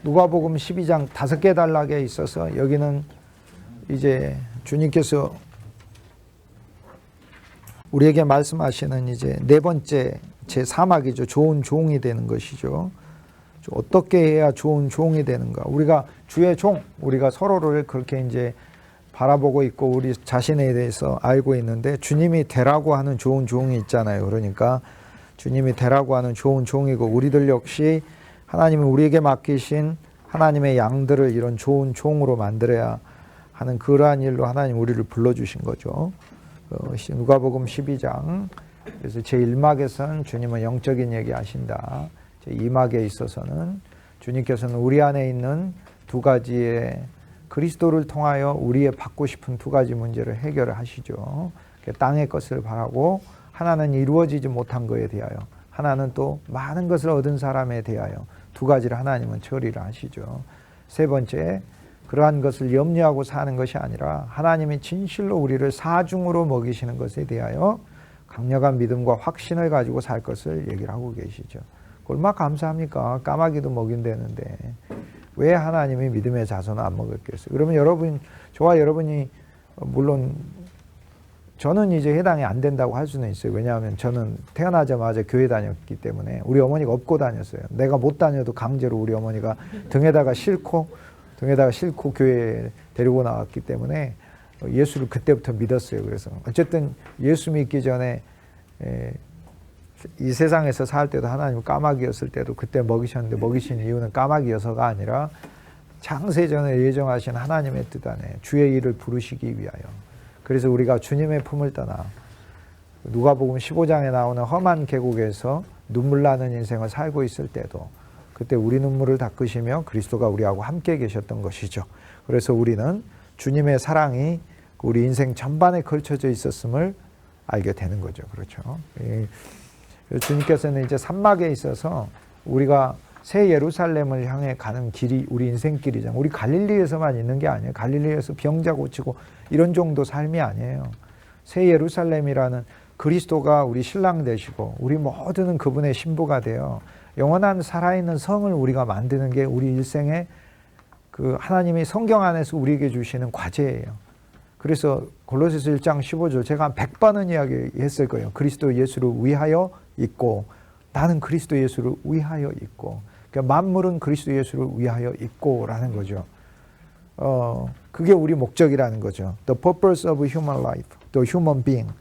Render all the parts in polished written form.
누가복음 12장 5개 단락에 있어서 여기는 이제 주님께서 우리에게 말씀하시는 이제 네 번째 제3학이죠. 좋은 종이 되는 것이죠. 어떻게 해야 좋은 종이 되는가? 우리가 주의 종, 우리가 서로를 그렇게 이제 바라보고 있고 우리 자신에 대해서 알고 있는데 주님이 되라고 하는 좋은 종이 있잖아요. 그러니까 주님이 되라고 하는 좋은 종이고 우리들 역시 하나님이 우리에게 맡기신 하나님의 양들을 이런 좋은 종으로 만들어야 하는 그러한 일로 하나님 우리를 불러주신 거죠. 누가복음 12장 그래서 제1막에서는 주님은 영적인 얘기 하신다. 제2막에 있어서는 주님께서는 우리 안에 있는 두 가지의 그리스도를 통하여 우리의 받고 싶은 두 가지 문제를 해결을 하시죠. 땅의 것을 바라고 하나는 이루어지지 못한 것에 대하여 하나는 또 많은 것을 얻은 사람에 대하여 두 가지를 하나님은 처리를 하시죠. 세 번째, 그러한 것을 염려하고 사는 것이 아니라 하나님이 진실로 우리를 사중으로 먹이시는 것에 대하여 강력한 믿음과 확신을 가지고 살 것을 얘기를 하고 계시죠. 얼마나 감사합니까? 까마귀도 먹인다는데 왜 하나님이 믿음의 자손을 안 먹였겠어요? 그러면 저와 여러분이 물론 저는 이제 해당이 안 된다고 할 수는 있어요. 왜냐하면 저는 태어나자마자 교회 다녔기 때문에 우리 어머니가 업고 다녔어요. 내가 못 다녀도 강제로 우리 어머니가 등에다가 싣고 교회에 데리고 나왔기 때문에 예수를 그때부터 믿었어요. 그래서 어쨌든 예수 믿기 전에 이 세상에서 살 때도 하나님 까마귀였을 때도 그때 먹이셨는데 먹이신 이유는 까마귀여서가 아니라 창세전에 예정하신 하나님의 뜻 안에 주의 일을 부르시기 위하여. 그래서 우리가 주님의 품을 떠나 누가복음 15장에 나오는 험한 계곡에서 눈물 나는 인생을 살고 있을 때도 그때 우리 눈물을 닦으시며 그리스도가 우리하고 함께 계셨던 것이죠. 그래서 우리는 주님의 사랑이 우리 인생 전반에 걸쳐져 있었음을 알게 되는 거죠. 그렇죠. 주님께서는 이제 산막에 있어서 우리가 새 예루살렘을 향해 가는 길이 우리 인생길이잖아요. 우리 갈릴리에서만 있는 게 아니에요. 갈릴리에서 병자 고치고 이런 정도 삶이 아니에요. 새 예루살렘이라는 그리스도가 우리 신랑 되시고 우리 모두는 그분의 신부가 되어 영원한 살아있는 성을 우리가 만드는 게 우리 일생의 그 하나님이 성경 안에서 우리에게 주시는 과제예요. 그래서 골로새서 1장 15절 제가 한 100번은 이야기했을 거예요. 그리스도 예수를 위하여 있고 나는 그리스도 예수를 위하여 있고 그러니까 만물은 그리스도 예수를 위하여 있고라는 거죠. 그게 우리 목적이라는 거죠. The purpose of human life, the human being,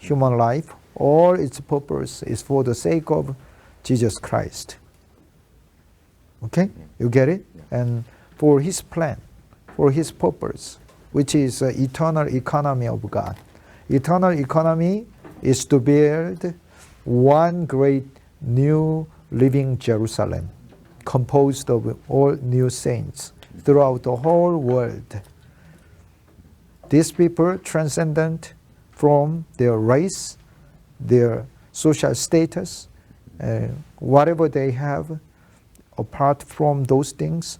human life, all its purpose is for the sake of Jesus Christ. Okay? You get it? And for His plan, for His purpose, which is eternal economy of God. Eternal economy is to build one great new living Jerusalem, composed of all new saints throughout the whole world. These people transcendent from their race, their social status, whatever they have, apart from those things,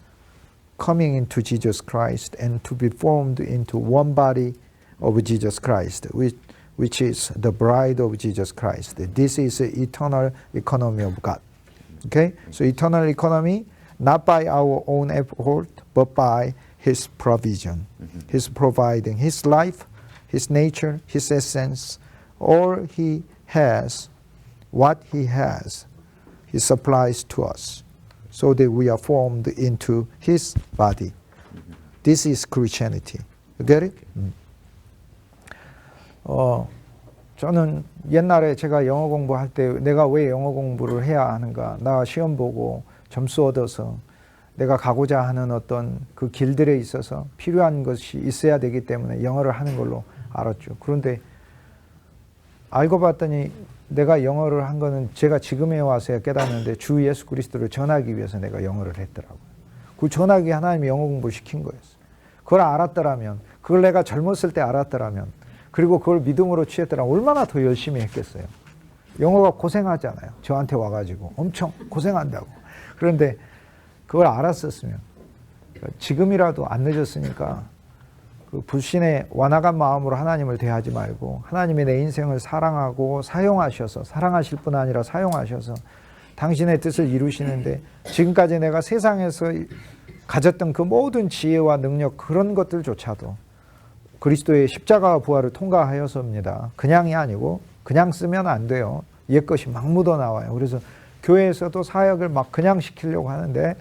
coming into Jesus Christ and to be formed into one body of Jesus Christ, which is the bride of Jesus Christ. This is the eternal economy of God. Okay? So eternal economy, not by our own effort, but by His provision. His providing His life, His nature, His essence, all He has, what He has, He supplies to us so that we are formed into His body. This is Christianity. You get it? 저는 옛날에 제가 영어 공부할 때 내가 왜 영어 공부를 해야 하는가? 나 시험 보고 점수 얻어서 내가 가고자 하는 어떤 그 길들에 있어서 필요한 것이 있어야 되기 때문에 영어를 하는 걸로 알았죠. 그런데 알고 봤더니 내가 영어를 한 거는 제가 지금에 와서야 깨닫는데 주 예수 그리스도를 전하기 위해서 내가 영어를 했더라고요. 그 전하기 하나님이 영어 공부를 시킨 거였어요. 그걸 알았더라면, 그걸 내가 젊었을 때 알았더라면, 그리고 그걸 믿음으로 취했더라면 얼마나 더 열심히 했겠어요. 영어가 고생하잖아요. 저한테 와가지고 엄청 고생한다고. 그런데 그걸 알았었으면 지금이라도 안 늦었으니까 그 불신의 완악한 마음으로 하나님을 대하지 말고 하나님이 내 인생을 사랑하고 사용하셔서 사랑하실 뿐 아니라 사용하셔서 당신의 뜻을 이루시는데 지금까지 내가 세상에서 가졌던 그 모든 지혜와 능력 그런 것들조차도 그리스도의 십자가와 부활을 통과하여서입니다. 그냥이 아니고 그냥 쓰면 안 돼요. 옛것이 막 묻어나와요. 그래서 교회에서도 사역을 막 그냥 시키려고 하는데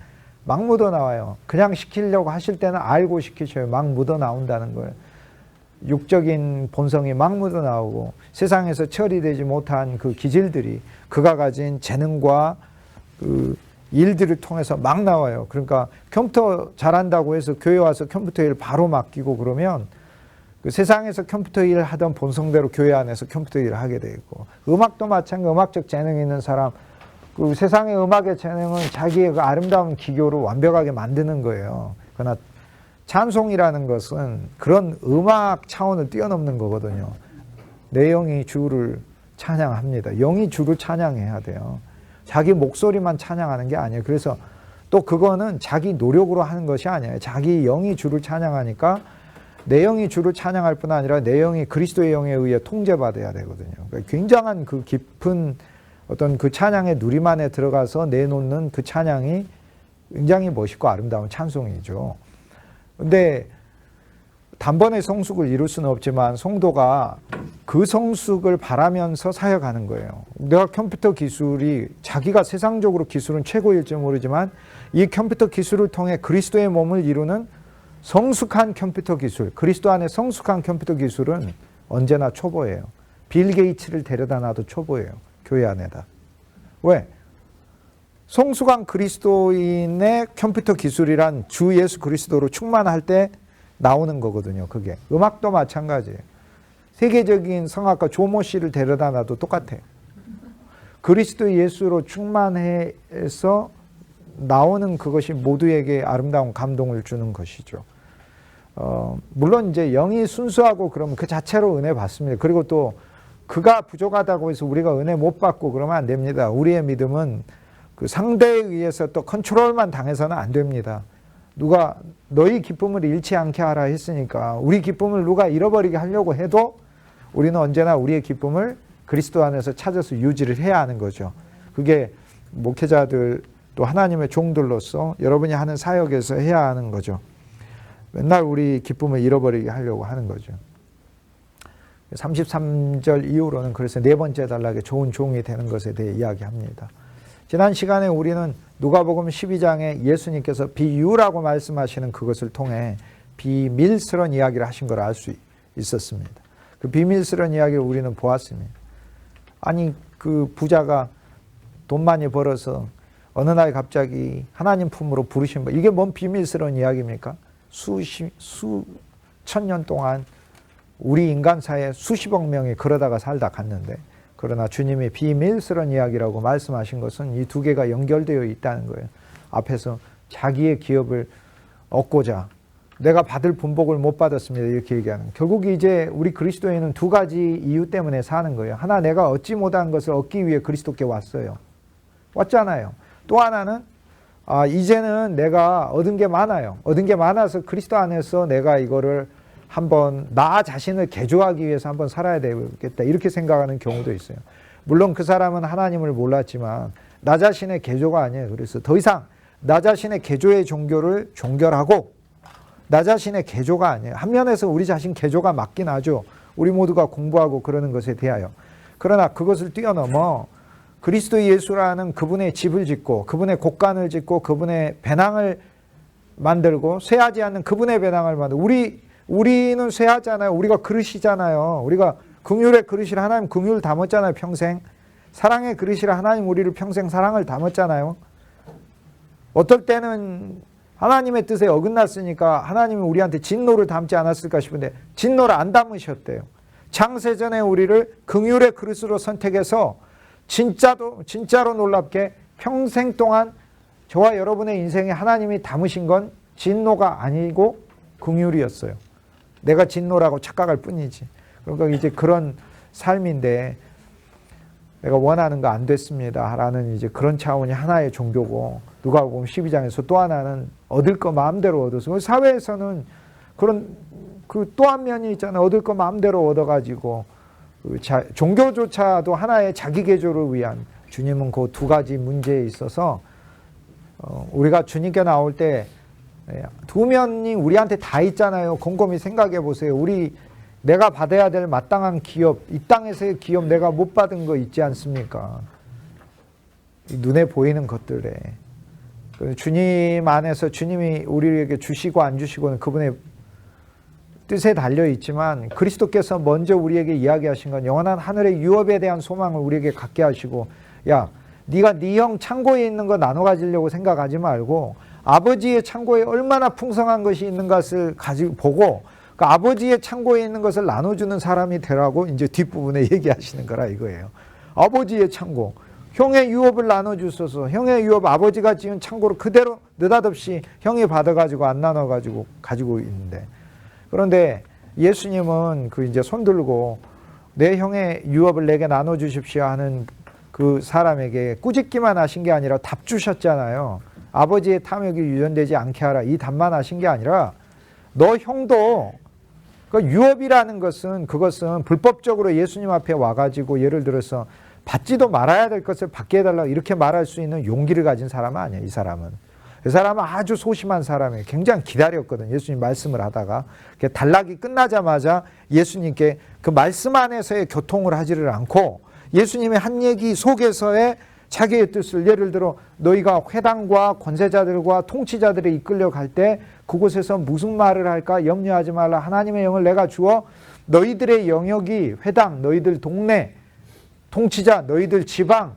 막 묻어나와요. 그냥 시키려고 하실 때는 알고 시키셔요. 막 묻어나온다는 거예요. 육적인 본성이 막 묻어나오고 세상에서 처리되지 못한 그 기질들이 그가 가진 재능과 그 일들을 통해서 막 나와요. 그러니까 컴퓨터 잘한다고 해서 교회 와서 컴퓨터 일 바로 맡기고 그러면 그 세상에서 컴퓨터 일을 하던 본성대로 교회 안에서 컴퓨터 일을 하게 되고, 음악도 마찬가지. 음악적 재능이 있는 사람, 그 세상의 음악의 재능은 자기의 그 아름다운 기교로 완벽하게 만드는 거예요. 그러나 찬송이라는 것은 그런 음악 차원을 뛰어넘는 거거든요. 내 영이 주를 찬양합니다. 영이 주를 찬양해야 돼요. 자기 목소리만 찬양하는 게 아니에요. 그래서 또 그거는 자기 노력으로 하는 것이 아니에요. 자기 영이 주를 찬양하니까 내 영이 주를 찬양할 뿐 아니라 내 영이 그리스도의 영에 의해 통제받아야 되거든요. 그러니까 굉장한 그 깊은 어떤 그 찬양의 누림 안에 들어가서 내놓는 그 찬양이 굉장히 멋있고 아름다운 찬송이죠. 근데 단번에 성숙을 이룰 수는 없지만 성도가 그 성숙을 바라면서 사역하는 거예요. 내가 컴퓨터 기술이 자기가 세상적으로 기술은 최고일지 모르지만 이 컴퓨터 기술을 통해 그리스도의 몸을 이루는 성숙한 컴퓨터 기술, 그리스도 안에 성숙한 컴퓨터 기술은 언제나 초보예요. 빌 게이츠를 데려다 놔도 초보예요. 교회 안에다. 왜? 성숙한 그리스도인의 컴퓨터 기술이란 주 예수 그리스도로 충만할 때 나오는 거거든요. 그게. 음악도 마찬가지예요. 세계적인 성악가 조모 씨를 데려다 놔도 똑같아요. 그리스도 예수로 충만해서 나오는 그것이 모두에게 아름다운 감동을 주는 것이죠. 물론 이제 영이 순수하고 그러면 그 자체로 은혜 받습니다. 그리고 또 그가 부족하다고 해서 우리가 은혜 못 받고 그러면 안 됩니다. 우리의 믿음은 그 상대에 의해서 또 컨트롤만 당해서는 안 됩니다. 누가 너희 기쁨을 잃지 않게 하라 했으니까 우리 기쁨을 누가 잃어버리게 하려고 해도 우리는 언제나 우리의 기쁨을 그리스도 안에서 찾아서 유지를 해야 하는 거죠. 그게 목회자들 또 하나님의 종들로서 여러분이 하는 사역에서 해야 하는 거죠. 맨날 우리 기쁨을 잃어버리게 하려고 하는 거죠. 33절 이후로는 그래서 네 번째 단락에 좋은 종이 되는 것에 대해 이야기합니다. 지난 시간에 우리는 누가복음 12장에 예수님께서 비유라고 말씀하시는 그것을 통해 비밀스러운 이야기를 하신 걸 알 수 있었습니다. 그 비밀스러운 이야기를 우리는 보았습니다. 아니 그 부자가 돈 많이 벌어서 어느 날 갑자기 하나님 품으로 부르신 거, 이게 뭔 비밀스러운 이야기입니까? 수천 년 동안 우리 인간사에 수십억 명이 그러다가 살다 갔는데, 그러나 주님이 비밀스러운 이야기라고 말씀하신 것은 이 두 개가 연결되어 있다는 거예요. 앞에서 자기의 기업을 얻고자 내가 받을 분복을 못 받았습니다 이렇게 얘기하는, 결국 이제 우리 그리스도인은 두 가지 이유 때문에 사는 거예요. 하나, 내가 얻지 못한 것을 얻기 위해 그리스도께 왔어요. 왔잖아요. 또 하나는 이제는 내가 얻은 게 많아요. 얻은 게 많아서 그리스도 안에서 내가 이거를 한번 나 자신을 개조하기 위해서 한번 살아야 되겠다 이렇게 생각하는 경우도 있어요. 물론 그 사람은 하나님을 몰랐지만 나 자신의 개조가 아니에요. 그래서 더 이상 나 자신의 개조의 종교를 종결하고 나 자신의 개조가 아니에요. 한 면에서 우리 자신 개조가 맞긴 하죠. 우리 모두가 공부하고 그러는 것에 대하여. 그러나 그것을 뛰어넘어 그리스도 예수라는 그분의 집을 짓고 그분의 곡간을 짓고 그분의 배낭을 만들고 쇠하지 않는 그분의 배낭을 만들고, 우리는 쇠하잖아요. 우리가 그릇이잖아요. 우리가 긍휼의 그릇이라 하나님 긍휼 담았잖아요. 평생. 사랑의 그릇이라 하나님 우리를 평생 사랑을 담았잖아요. 어떨 때는 하나님의 뜻에 어긋났으니까 하나님이 우리한테 진노를 담지 않았을까 싶은데 진노를 안 담으셨대요. 창세전에 우리를 긍휼의 그릇으로 선택해서 진짜로 놀랍게 평생 동안 저와 여러분의 인생에 하나님이 담으신 건 진노가 아니고 긍휼이었어요. 내가 진노라고 착각할 뿐이지. 그러니까 이제 그런 삶인데 내가 원하는 거 안 됐습니다 라는 이제 그런 차원이 하나의 종교고, 누가복음 12장에서 또 하나는 얻을 거 마음대로 얻어서, 사회에서는 그런 그 또 한 면이 있잖아요. 얻을 거 마음대로 얻어가지고 종교조차도 하나의 자기 개조를 위한 주님은 그 두 가지 문제에 있어서 우리가 주님께 나올 때 두 면이 우리한테 다 있잖아요. 곰곰이 생각해 보세요. 내가 받아야 될 마땅한 기업, 이 땅에서의 기업 내가 못 받은 거 있지 않습니까? 눈에 보이는 것들에 주님 안에서 주님이 우리에게 주시고 안 주시고는 그분의 뜻에 달려 있지만, 그리스도께서 먼저 우리에게 이야기하신 건 영원한 하늘의 유업에 대한 소망을 우리에게 갖게 하시고, 야, 네가 네 형 창고에 있는 거 나눠 가지려고 생각하지 말고 아버지의 창고에 얼마나 풍성한 것이 있는 것을 가지고 보고 그 아버지의 창고에 있는 것을 나눠주는 사람이 되라고 이제 뒷부분에 얘기하시는 거라 이거예요. 아버지의 창고, 형의 유업을 나눠주소서. 형의 유업, 아버지가 지은 창고를 그대로 느닷없이 형이 받아가지고 안 나눠가지고 가지고 있는데, 그런데 예수님은 그 이제 손 들고 내 형의 유업을 내게 나눠주십시오 하는 그 사람에게 꾸짖기만 하신 게 아니라 답 주셨잖아요. 아버지의 탐욕이 유전되지 않게 하라, 이 답만 하신 게 아니라 너 형도 그 유업이라는 것은, 그것은 불법적으로 예수님 앞에 와가지고 예를 들어서 받지도 말아야 될 것을 받게 해달라고 이렇게 말할 수 있는 용기를 가진 사람은 아니에요. 이 사람은 아주 소심한 사람이에요. 굉장히 기다렸거든. 예수님 말씀을 하다가 단락이 끝나자마자 예수님께 그 말씀 안에서의 교통을 하지를 않고 예수님의 한 얘기 속에서의 자기의 뜻을, 예를 들어 너희가 회당과 권세자들과 통치자들이 이끌려 갈 때 그곳에서 무슨 말을 할까 염려하지 말라. 하나님의 영을 내가 주어 너희들의 영역이 회당, 너희들 동네, 통치자, 너희들 지방,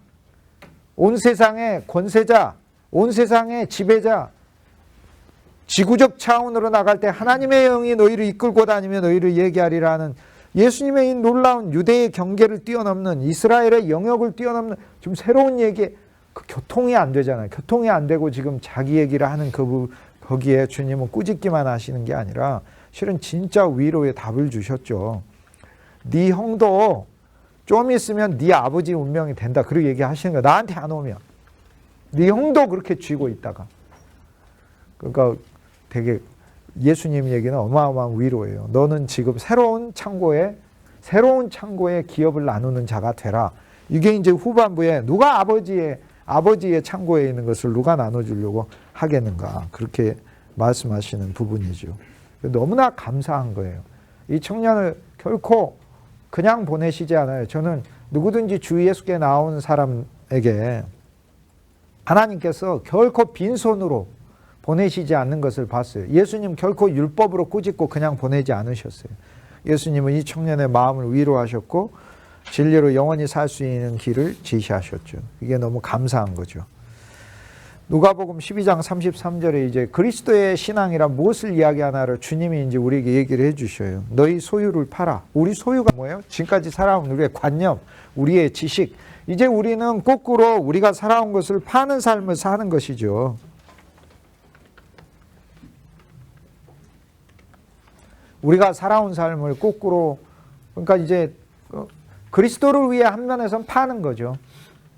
온 세상의 권세자, 온 세상의 지배자, 지구적 차원으로 나갈 때 하나님의 영이 너희를 이끌고 다니며 너희를 얘기하리라는 예수님의 이 놀라운 유대의 경계를 뛰어넘는, 이스라엘의 영역을 뛰어넘는 좀 새로운 얘기, 그 교통이 안 되잖아요. 교통이 안 되고 지금 자기 얘기를 하는 거기에 주님은 꾸짖기만 하시는 게 아니라 실은 진짜 위로의 답을 주셨죠. 네 형도 좀 있으면 네 아버지 운명이 된다. 그렇게 얘기하시는 거야. 나한테 안 오면. 네 형도 그렇게 쥐고 있다가. 그러니까 되게 예수님 얘기는 어마어마한 위로예요. 너는 지금 새로운 창고에 기업을 나누는 자가 되라. 이게 이제 후반부에 누가 아버지의 창고에 있는 것을 누가 나눠주려고 하겠는가. 그렇게 말씀하시는 부분이죠. 너무나 감사한 거예요. 이 청년을 결코 그냥 보내시지 않아요. 저는 누구든지 주 예수께 나온 사람에게 하나님께서 결코 빈손으로 보내시지 않는 것을 봤어요. 예수님 결코 율법으로 꾸짖고 그냥 보내지 않으셨어요. 예수님은 이 청년의 마음을 위로하셨고 진리로 영원히 살 수 있는 길을 지시하셨죠. 이게 너무 감사한 거죠. 누가복음 12장 33절에 이제 그리스도의 신앙이란 무엇을 이야기하나를 주님이 이제 우리에게 얘기를 해 주셔요. 너희 소유를 팔아. 우리 소유가 뭐예요? 지금까지 살아온 우리의 관념, 우리의 지식. 이제 우리는 거꾸로 우리가 살아온 것을 파는 삶을 사는 것이죠. 우리가 살아온 삶을 거꾸로, 그러니까 이제 그리스도를 위해 한 면에서는 파는 거죠.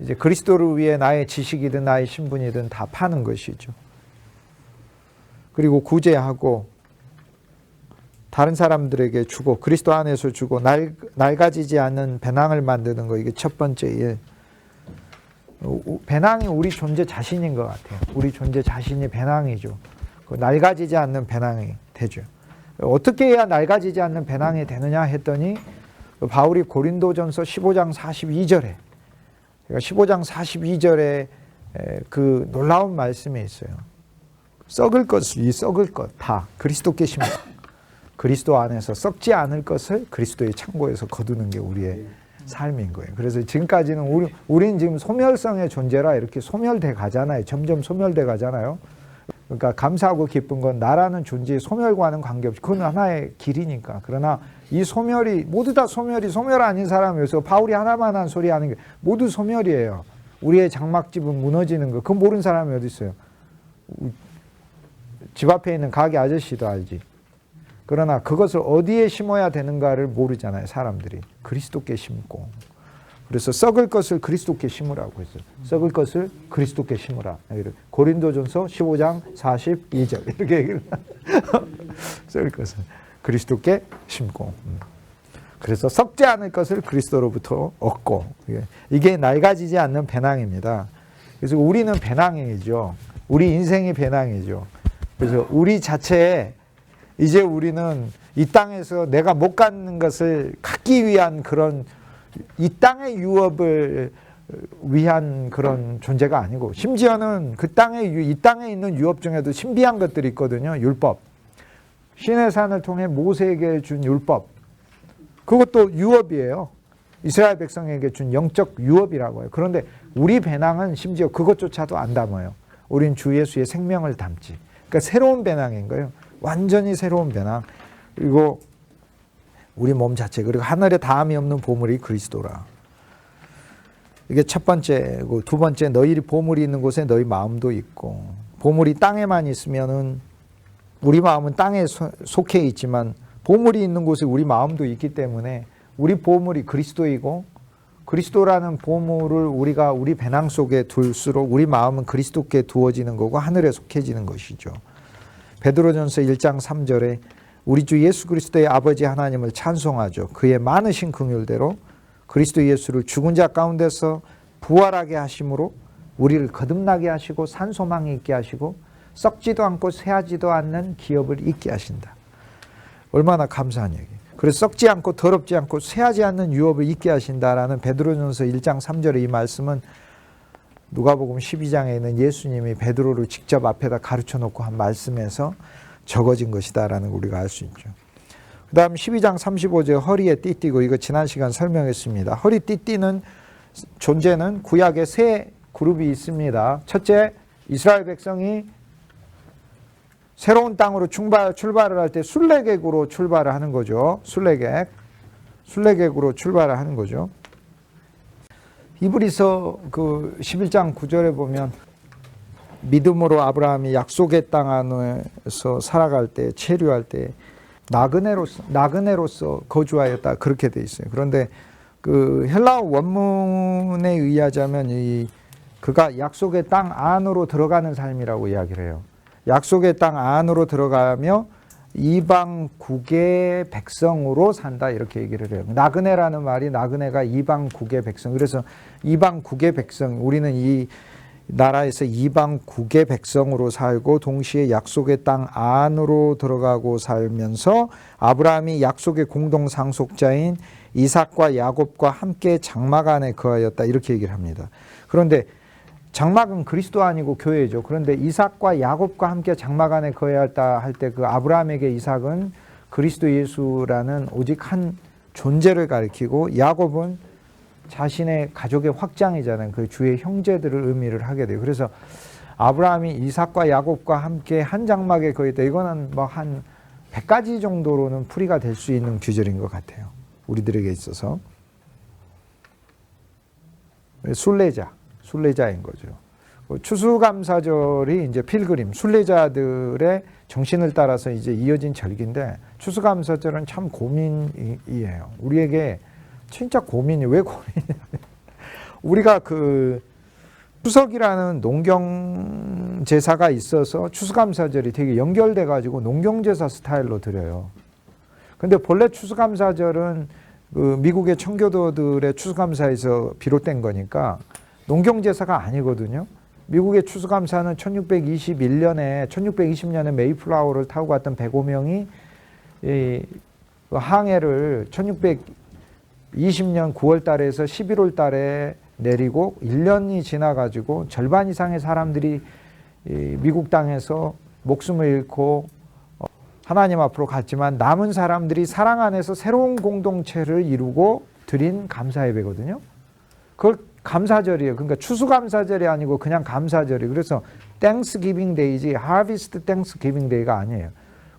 이제 그리스도를 위해 나의 지식이든 나의 신분이든 다 파는 것이죠. 그리고 구제하고 다른 사람들에게 주고 그리스도 안에서 주고 낡아지지 않는 배낭을 만드는 거, 이게 첫 번째 일. 배낭이 우리 존재 자신인 것 같아요. 우리 존재 자신이 배낭이죠. 낡아지지 않는 배낭이 되죠. 어떻게 해야 낡아지지 않는 배낭이 되느냐 했더니 바울이 고린도전서 15장 42절에 15장 42절에 그 놀라운 말씀이 있어요. 썩을 것을, 이 썩을 것 다 그리스도께 심어 그리스도 안에서 썩지 않을 것을 그리스도의 창고에서 거두는 게 우리의 삶인 거예요. 그래서 지금까지는 우리는 지금 소멸성의 존재라 이렇게 소멸돼 가잖아요. 점점 소멸돼 가잖아요. 그러니까 감사하고 기쁜 건 나라는 존재의 소멸과는 관계없이 그건 하나의 길이니까. 그러나 이 소멸이 모두 다 소멸 아닌 사람이 있어. 바울이 하나만 한 소리 하는 게 모두 소멸이에요. 우리의 장막집은 무너지는 거. 그거 모르는 사람이 어디 있어요. 집 앞에 있는 가게 아저씨도 알지. 그러나 그것을 어디에 심어야 되는가를 모르잖아요. 사람들이. 그리스도께 심고. 그래서 썩을 것을 그리스도께 심으라고 했어요. 썩을 것을 그리스도께 심으라. 고린도전서 15장 42절 이렇게 얘기를 썩을 것을 그리스도께 심고. 그래서 썩지 않을 것을 그리스도로부터 얻고, 이게 낡아지지 않는 배낭입니다. 그래서 우리는 배낭이죠. 우리 인생이 배낭이죠. 그래서 우리 자체에 이제 우리는 이 땅에서 내가 못 갖는 것을 갖기 위한 그런 이 땅의 유업을 위한 그런 존재가 아니고, 심지어는 이 땅에 있는 유업 중에도 신비한 것들이 있거든요. 율법. 시내산을 통해 모세에게 준 율법. 그것도 유업이에요. 이스라엘 백성에게 준 영적 유업이라고 해요. 그런데 우리 배낭은 심지어 그것조차도 안 담아요. 우린 주 예수의 생명을 담지. 그러니까 새로운 배낭인 거예요. 완전히 새로운 배낭. 그리고 우리 몸 자체, 그리고 하늘에 다함이 없는 보물이 그리스도라. 이게 첫 번째고, 두 번째, 너희 보물이 있는 곳에 너희 마음도 있고. 보물이 땅에만 있으면은 우리 마음은 땅에 속해 있지만 보물이 있는 곳에 우리 마음도 있기 때문에 우리 보물이 그리스도이고, 그리스도라는 보물을 우리가 우리 배낭 속에 둘수록 우리 마음은 그리스도께 두어지는 거고 하늘에 속해지는 것이죠. 베드로전서 1장 3절에 우리 주 예수 그리스도의 아버지 하나님을 찬송하죠. 그의 많으신 긍휼대로 그리스도 예수를 죽은 자 가운데서 부활하게 하심으로 우리를 거듭나게 하시고 산소망이 있게 하시고 썩지도 않고 쇠하지도 않는 기업을 있게 하신다. 얼마나 감사한 얘기. 그래서 썩지 않고 더럽지 않고 쇠하지 않는 유업을 있게 하신다라는 베드로전서 1장 3절의 이 말씀은 누가복음 12장에 있는 예수님이 베드로를 직접 앞에다 가르쳐 놓고 한 말씀에서 적어진 것이다라는 걸 우리가 알 수 있죠. 그 다음 12장 35절 허리에 띠띠고, 이거 지난 시간 설명했습니다. 허리 띠띠는 존재는 구약에 세 그룹이 있습니다. 첫째, 이스라엘 백성이 새로운 땅으로 출발을 할 때 순례객으로 출발을 하는 거죠. 순례객으로 출발을 하는 거죠. 히브리서 그 11장 9절에 보면 믿음으로 아브라함이 약속의 땅 안에서 살아갈 때, 체류할 때 나그네로서 거주하였다, 그렇게 돼 있어요. 그런데 그 헬라어 원문에 의하자면 그가 약속의 땅 안으로 들어가는 삶이라고 이야기를 해요. 약속의 땅 안으로 들어가며 이방국의 백성으로 산다, 이렇게 얘기를 해요. 나그네라는 말이, 나그네가 이방국의 백성. 그래서 이방국의 백성, 우리는 이 나라에서 이방국의 백성으로 살고 동시에 약속의 땅 안으로 들어가고 살면서 아브라함이 약속의 공동 상속자인 이삭과 야곱과 함께 장막 안에 거하였다, 이렇게 얘기를 합니다. 그런데 장막은 그리스도 아니고 교회죠. 그런데 이삭과 야곱과 함께 장막 안에 거하였다 할 때 그 아브라함에게 이삭은 그리스도 예수라는 오직 한 존재를 가리키고, 야곱은 자신의 가족의 확장이잖아요. 그 주의 형제들을 의미를 하게 돼요. 그래서 아브라함이 이삭과 야곱과 함께 한 장막에 거했다. 이거는 뭐 한 100가지 정도로는 풀이가 될 수 있는 규절인 것 같아요. 우리들에게 있어서. 순례자인 거죠. 추수감사절이 이제 필그림, 순례자들의 정신을 따라서 이제 이어진 절기인데, 추수감사절은 참 고민이에요. 우리에게 진짜 고민이, 왜 고민이냐면 우리가 그 추석이라는 농경 제사가 있어서 추수감사절이 되게 연결돼 가지고 농경제사 스타일로 드려요. 근데 본래 추수감사절은 그 미국의 청교도들의 추수감사에서 비롯된 거니까 농경제사가 아니거든요. 미국의 추수감사는 1620년에 메이플라워를 타고 갔던 105명이 이 항해를 1620년 9월 달에서 11월 달에 내리고 1년이 지나가지고 절반 이상의 사람들이 미국 땅에서 목숨을 잃고 하나님 앞으로 갔지만, 남은 사람들이 사랑 안에서 새로운 공동체를 이루고 드린 감사 예배거든요. 그걸 감사절이에요. 그러니까 추수감사절이 아니고 그냥 감사절이에요. 그래서 Thanksgiving Day지 Harvest Thanksgiving Day가 아니에요.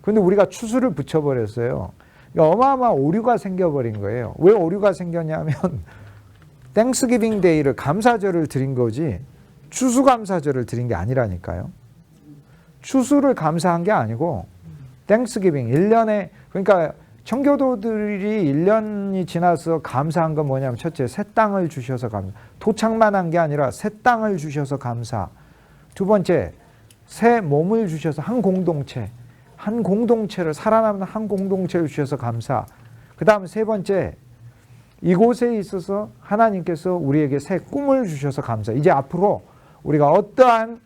그런데 우리가 추수를 붙여버렸어요. 그러니까 어마어마한 오류가 생겨버린 거예요. 왜 오류가 생겼냐면 Thanksgiving Day를, 감사절을 드린 거지 추수감사절을 드린 게 아니라니까요. 추수를 감사한 게 아니고 Thanksgiving, 1년에, 그러니까 청교도들이 1년이 지나서 감사한 건 뭐냐면, 첫째, 새 땅을 주셔서 감사. 도착만 한 게 아니라 새 땅을 주셔서 감사. 두 번째, 새 몸을 주셔서 한 공동체를, 살아남는 한 공동체를 주셔서 감사. 그 다음 세 번째, 이곳에 있어서 하나님께서 우리에게 새 꿈을 주셔서 감사. 이제 앞으로 우리가 어떠한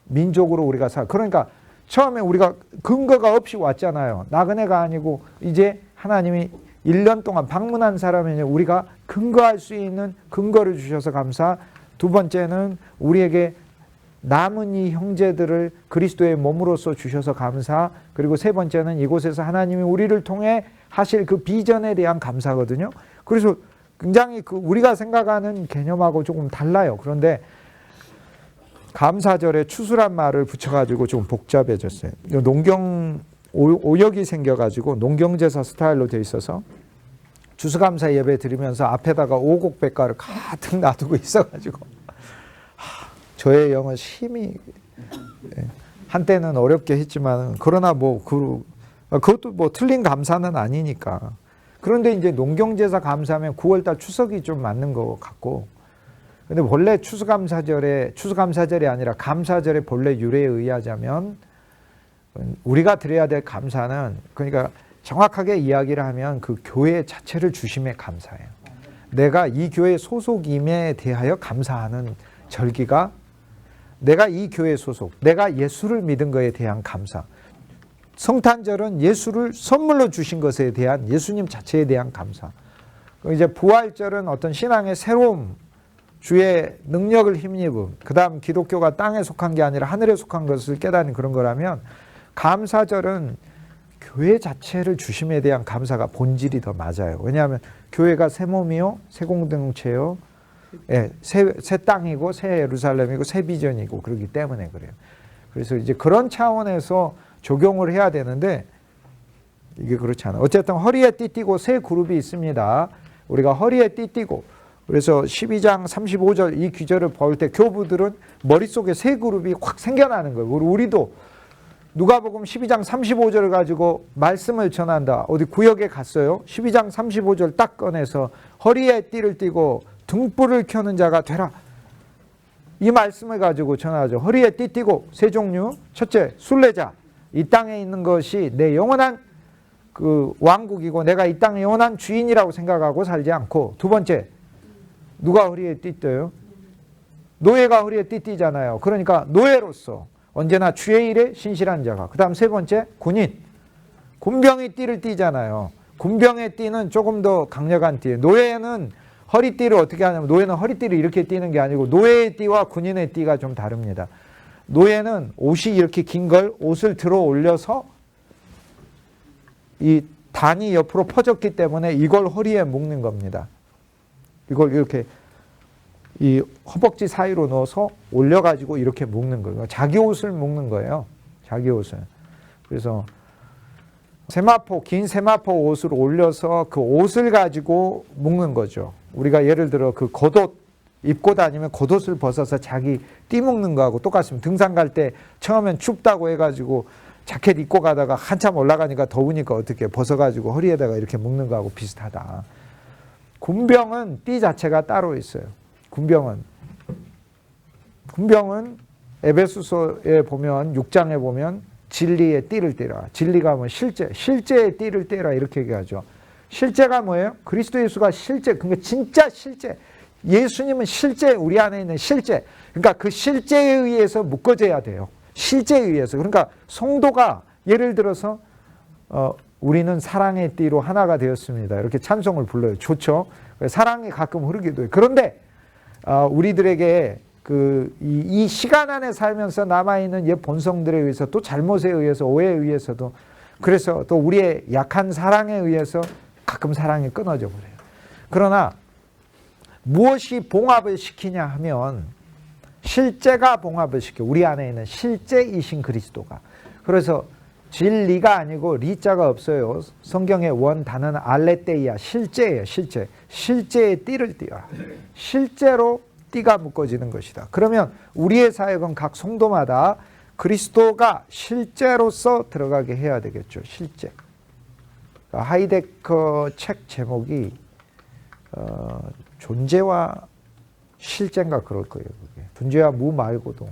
민족으로 우리가 그러니까 처음에 우리가 근거가 없이 왔잖아요. 나그네가 아니고 이제 하나님이 1년 동안 방문한 사람에게 우리가 근거할 수 있는 근거를 주셔서 감사. 두 번째는 우리에게 남은 이 형제들을 그리스도의 몸으로써 주셔서 감사. 그리고 세 번째는 이곳에서 하나님이 우리를 통해 하실 그 비전에 대한 감사거든요. 그래서 굉장히 우리가 생각하는 개념하고 조금 달라요. 그런데 감사절에 추수란 말을 붙여가지고 좀 복잡해졌어요. 농경 오역이 생겨가지고 농경제사 스타일로 돼 있어서 추수감사 예배 드리면서 앞에다가 오곡백과를 가득 놔두고 있어가지고 저의 영어 심히 한때는 어렵게 했지만 그러나 그것도 틀린 감사는 아니니까. 그런데 이제 농경제사 감사하면 9월달 추석이 좀 맞는 것 같고, 근데 원래 추수감사절이 아니라 감사절의 본래 유래에 의하자면 우리가 드려야 될 감사는, 그러니까 정확하게 이야기를 하면 그 교회 자체를 주심에 감사해요. 내가 이 교회 소속임에 대하여 감사하는 절기가, 내가 이 교회 소속, 내가 예수를 믿은 것에 대한 감사. 성탄절은 예수를 선물로 주신 것에 대한, 예수님 자체에 대한 감사. 이제 부활절은 어떤 신앙의 새로움, 주의 능력을 힘입음, 그 다음 기독교가 땅에 속한 게 아니라 하늘에 속한 것을 깨닫는 그런 거라면, 감사절은 교회 자체를 주심에 대한 감사가 본질이 더 맞아요. 왜냐하면 교회가 새 몸이요, 새 공동체요, 새 땅이고, 새 예루살렘이고, 새 비전이고, 그렇기 때문에 그래요. 그래서 이제 그런 차원에서 적용을 해야 되는데, 이게 그렇지 않아요. 어쨌든 허리에 띠띠고 새 그룹이 있습니다. 우리가 허리에 띠띠고, 그래서 12장 35절 이 귀절을 볼 때 교부들은 머릿속에 새 그룹이 확 생겨나는 거예요. 우리도 누가복음 12장 35절을 가지고 말씀을 전한다. 어디 구역에 갔어요. 12장 35절 딱 꺼내서 허리에 띠를 띠고 등불을 켜는 자가 되라. 이 말씀을 가지고 전하죠. 허리에 띠 띠고 세 종류. 첫째, 순례자. 이 땅에 있는 것이 내 영원한 그 왕국이고 내가 이 땅의 영원한 주인이라고 생각하고 살지 않고, 두 번째, 누가 허리에 띠 띠요? 노예가 허리에 띠 띠잖아요. 그러니까 노예로서 언제나 주의 일에 신실한 자가. 그 다음 세 번째, 군인. 군병이 띠를 띠잖아요. 군병의 띠는 조금 더 강력한 띠예요. 노예는 허리띠를 어떻게 하냐면, 노예는 허리띠를 이렇게 띠는 게 아니고 노예의 띠와 군인의 띠가 좀 다릅니다. 노예는 옷이 이렇게 긴 걸 옷을 들어 올려서 이 단이 옆으로 퍼졌기 때문에 이걸 허리에 묶는 겁니다. 이걸 이렇게 이 허벅지 사이로 넣어서 올려가지고 이렇게 묶는 거예요. 자기 옷을 묶는 거예요. 자기 옷을. 그래서 세마포, 긴 세마포 옷을 올려서 그 옷을 가지고 묶는 거죠. 우리가 예를 들어 그 겉옷 입고 다니면 겉옷을 벗어서 자기 띠 묶는 거하고 똑같습니다. 등산 갈 때 처음엔 춥다고 해가지고 자켓 입고 가다가 한참 올라가니까 더우니까 어떻게 벗어가지고 허리에다가 이렇게 묶는 거하고 비슷하다. 군병은 띠 자체가 따로 있어요. 군병은 에베소서에 보면 6장에 보면 진리의 띠를 띠라. 진리가 뭐 실제의 띠를 띠라 이렇게 얘기하죠. 실제가 뭐예요? 그리스도 예수가 실제, 그러니까 진짜 실제. 예수님은 실제, 우리 안에 있는 실제. 그러니까 그 실제에 의해서 묶어져야 돼요. 실제에 의해서. 그러니까 성도가 예를 들어서 우리는 사랑의 띠로 하나가 되었습니다. 이렇게 찬송을 불러요. 좋죠. 사랑이 가끔 흐르기도 해요. 그런데 우리들에게 이 시간 안에 살면서 남아있는 옛 본성들에 의해서, 또 잘못에 의해서, 오해에 의해서도, 그래서 또 우리의 약한 사랑에 의해서 가끔 사랑이 끊어져 버려요. 그러나 무엇이 봉합을 시키냐 하면, 실제가 봉합을 시켜. 우리 안에 있는 실제이신 그리스도가. 그래서 진리가 아니고 리자가 없어요. 성경의 원 단어는 알레테이아, 실제예요. 실제. 실제의 띠를 띠어라. 실제로 띠가 묶어지는 것이다. 그러면 우리의 사역은 각 성도마다 그리스도가 실제로서 들어가게 해야 되겠죠. 실제. 하이데커 책 제목이 존재와 실제인가 그럴 거예요. 그게. 존재와 무 말고도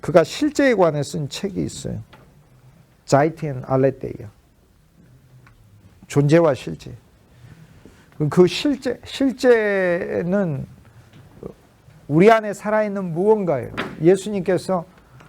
그가 실제에 관해 쓴 책이 있어요. 자이티엔 알레테이아. 존재와 실제. 그 실제는 우리 안에 살아있는 무언가예요. 예수님께서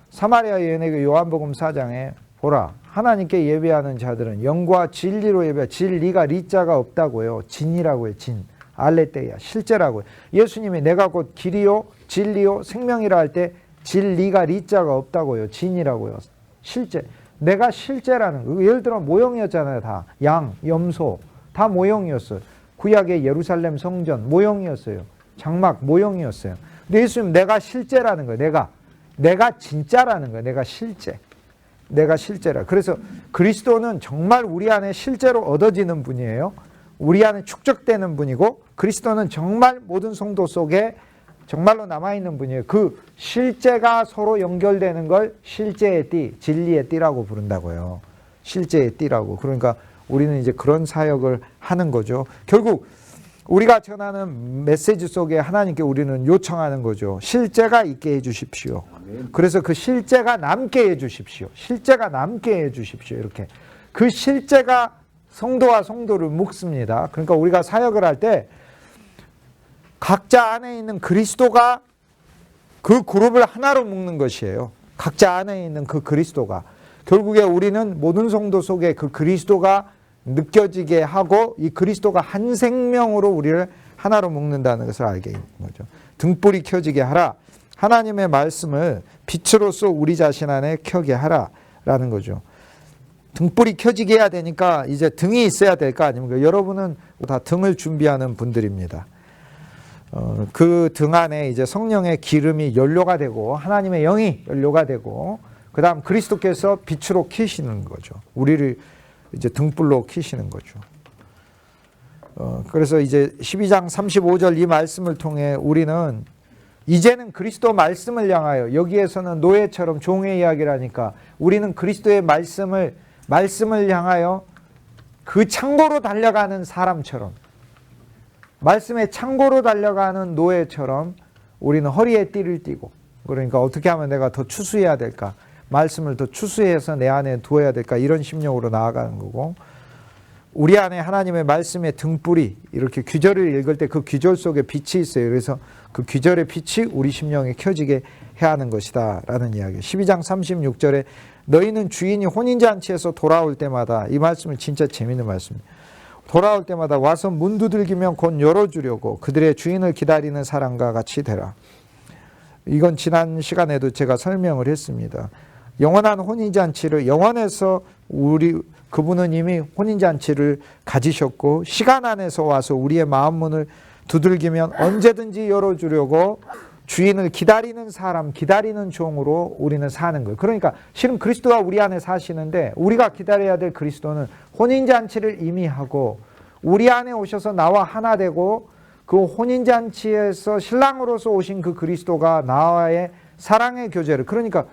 사마리아 여인에게 요한복음 4장에 보라, 하나님께 예배하는 자들은 영과 진리로 예배하. 진리가 리자가 없다고요. 진이라고 해요. 진. 알레테이아. 실제라고요. 예수님이 내가 곧 길이요 진리요 생명이라 할 때 진리가 리자가 없다고요. 진이라고요. 실제. 내가 실제라는 거. 예를 들어 모형이었잖아요. 다. 양, 염소 다 모형이었어요. 구약의 예루살렘 성전 모형이었어요. 장막 모형이었어요. 근데 예수님 내가 실제라는 거예요. 내가 진짜라는 거예요. 내가 실제. 내가 실제라. 그래서 그리스도는 정말 우리 안에 실제로 얻어지는 분이에요. 우리 안에 축적되는 분이고 그리스도는 정말 모든 성도 속에 정말로 남아있는 분이에요. 그 실제가 서로 연결되는 걸 실제의 띠, 진리의 띠라고 부른다고요. 실제의 띠라고. 그러니까 우리는 이제 그런 사역을 하는 거죠. 결국 우리가 전하는 메시지 속에 하나님께 우리는 요청하는 거죠. 실제가 있게 해주십시오. 그래서 그 실제가 남게 해주십시오. 실제가 남게 해주십시오. 이렇게. 그 실제가 성도와 성도를 묶습니다. 그러니까 우리가 사역을 할 때 각자 안에 있는 그리스도가 그 그룹을 하나로 묶는 것이에요. 각자 안에 있는 그 그리스도가. 결국에 우리는 모든 성도 속에 그 그리스도가 느껴지게 하고 이 그리스도가 한 생명으로 우리를 하나로 묶는다는 것을 알게 있는 거죠. 등불이 켜지게 하라. 하나님의 말씀을 빛으로써 우리 자신 안에 켜게 하라라는 거죠. 등불이 켜지게 해야 되니까 이제 등이 있어야 될 거 아닙니까? 여러분은 다 등을 준비하는 분들입니다. 그 등 안에 이제 성령의 기름이 연료가 되고 하나님의 영이 연료가 되고 그 다음 그리스도께서 빛으로 켜시는 거죠. 우리를 이제 등불로 켜시는 거죠. 그래서 이제 12장 35절 이 말씀을 통해 우리는 이제는 그리스도 말씀을 향하여, 여기에서는 노예처럼 종의 이야기라니까 우리는 그리스도의 말씀을 향하여 그 창고로 달려가는 사람처럼, 말씀의 창고로 달려가는 노예처럼 우리는 허리에 띠를 띠고, 그러니까 어떻게 하면 내가 더 추수해야 될까, 말씀을 더 추수해서 내 안에 두어야 될까, 이런 심령으로 나아가는 거고, 우리 안에 하나님의 말씀의 등불이 이렇게 귀절을 읽을 때 그 귀절 속에 빛이 있어요. 그래서 그 귀절의 빛이 우리 심령에 켜지게 해야 하는 것이다 라는 이야기. 12장 36절에 너희는 주인이 혼인잔치에서 돌아올 때마다, 이 말씀은 진짜 재미있는 말씀입니다. 돌아올 때마다 와서 문 두들기면 곧 열어주려고 그들의 주인을 기다리는 사람과 같이 되라. 이건 지난 시간에도 제가 설명을 했습니다. 영원한 혼인잔치를, 영원에서 그분은 이미 혼인잔치를 가지셨고 시간 안에서 와서 우리의 마음 문을 두들기면 언제든지 열어주려고 주인을 기다리는 사람, 기다리는 종으로 우리는 사는 거예요. 그러니까 실은 그리스도가 우리 안에 사시는데 우리가 기다려야 될 그리스도는 혼인잔치를 이미 하고 우리 안에 오셔서 나와 하나 되고 그 혼인잔치에서 신랑으로서 오신 그 그리스도가 나와의 사랑의 교제를, 그러니까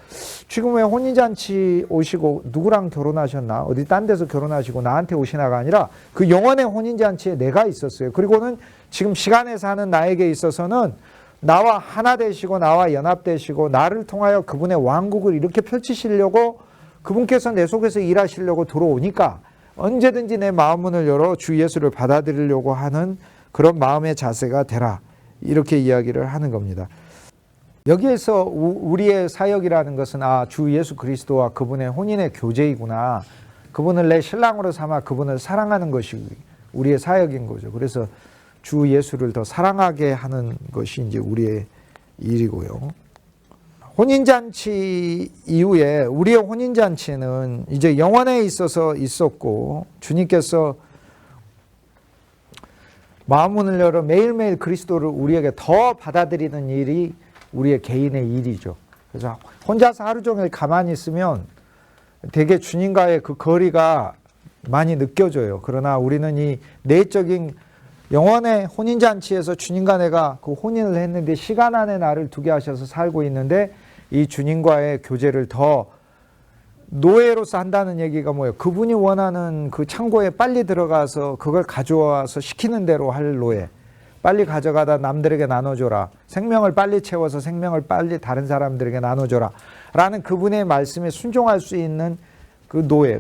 지금 왜 혼인잔치 오시고 누구랑 결혼하셨나, 어디 딴 데서 결혼하시고 나한테 오시나가 아니라 그 영원의 혼인잔치에 내가 있었어요. 그리고는 지금 시간에 사는 나에게 있어서는 나와 하나 되시고 나와 연합되시고 나를 통하여 그분의 왕국을 이렇게 펼치시려고 그분께서 내 속에서 일하시려고 들어오니까 언제든지 내 마음 문을 열어 주 예수를 받아들이려고 하는 그런 마음의 자세가 되라, 이렇게 이야기를 하는 겁니다. 여기에서 우리의 사역이라는 것은 주 예수 그리스도와 그분의 혼인의 교제이구나, 그분을 내 신랑으로 삼아 그분을 사랑하는 것이 우리의 사역인 거죠. 그래서 주 예수를 더 사랑하게 하는 것이 이제 우리의 일이고요. 혼인잔치 이후에 우리의 혼인잔치는 이제 영원에 있어서 있었고 주님께서 마음문을 열어 매일매일 그리스도를 우리에게 더 받아들이는 일이 우리의 개인의 일이죠. 그래서 혼자서 하루 종일 가만히 있으면 되게 주님과의 그 거리가 많이 느껴져요. 그러나 우리는 이 내적인 영원의 혼인잔치에서 주님과 내가 그 혼인을 했는데 시간 안에 나를 두게 하셔서 살고 있는데 이 주님과의 교제를 더 노예로서 한다는 얘기가 뭐예요? 그분이 원하는 그 창고에 빨리 들어가서 그걸 가져와서 시키는 대로 할 노예. 빨리 가져가다 남들에게 나눠줘라. 생명을 빨리 채워서 생명을 빨리 다른 사람들에게 나눠줘라. 라는 그분의 말씀에 순종할 수 있는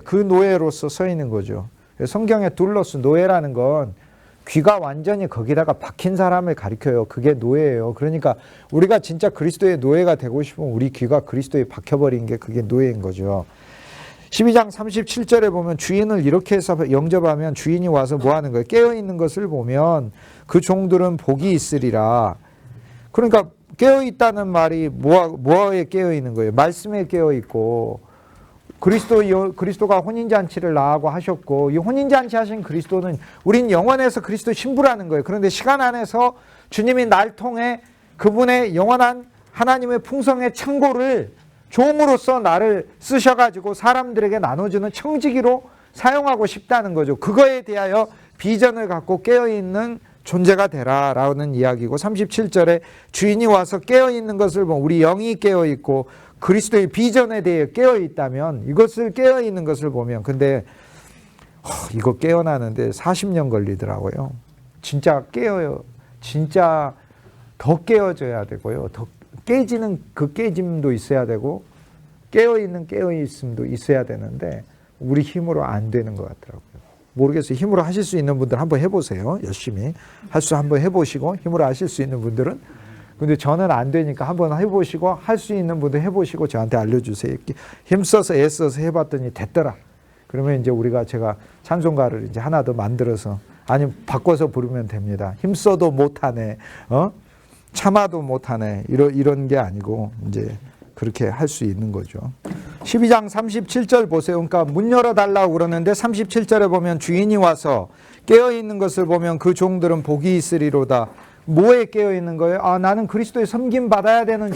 그 노예로서 서 있는 거죠. 성경에 둘러스 노예라는 건 귀가 완전히 거기다가 박힌 사람을 가리켜요. 그게 노예예요. 그러니까 우리가 진짜 그리스도의 노예가 되고 싶으면 우리 귀가 그리스도에 박혀버린 게 그게 노예인 거죠. 12장 37절에 보면 주인을 이렇게 해서 영접하면 주인이 와서 뭐 하는 거예요? 깨어있는 것을 보면 그 종들은 복이 있으리라. 그러니까 깨어있다는 말이 뭐에 깨어있는 거예요? 말씀에 깨어있고, 그리스도가 혼인잔치를 나하고 하셨고, 이 혼인잔치 하신 그리스도는 우린 영원해서 그리스도 신부라는 거예요. 그런데 시간 안에서 주님이 날 통해 그분의 영원한 하나님의 풍성의 창고를 종으로서 나를 쓰셔가지고 사람들에게 나눠주는 청지기로 사용하고 싶다는 거죠. 그거에 대하여 비전을 갖고 깨어있는 존재가 되라 라는 이야기고, 37절에 주인이 와서 깨어있는 것을 보면 우리 영이 깨어있고 그리스도의 비전에 대해 깨어있다면, 이것을 깨어있는 것을 보면, 근데 이거 깨어나는데 40년 걸리더라고요. 진짜 깨어요. 진짜 더 깨어져야 되고요. 더 깨지는 그 깨짐도 있어야 되고 깨어있는 깨어있음도 있어야 되는데 우리 힘으로 안 되는 것 같더라고요. 모르겠어요. 힘으로 하실 수 있는 분들 한번 해보세요. 열심히 한번 해보시고, 힘으로 하실 수 있는 분들은. 근데 저는 안 되니까 한번 해보시고, 할 수 있는 분들 해보시고 저한테 알려주세요. 힘써서 애써서 해봤더니 됐더라. 그러면 이제 제가 찬송가를 이제 하나 더 만들어서, 아니면 바꿔서 부르면 됩니다. 힘써도 못하네, 참아도 못하네, 이런 게 아니고 이제 그렇게 할 수 있는 거죠. 12장 37절 보세요. 그러니까 문 열어달라고 그러는데 37절에 보면 주인이 와서 깨어있는 것을 보면 그 종들은 복이 있으리로다. 뭐에 깨어있는 거예요? 나는 그리스도의 섬김 받아야 되는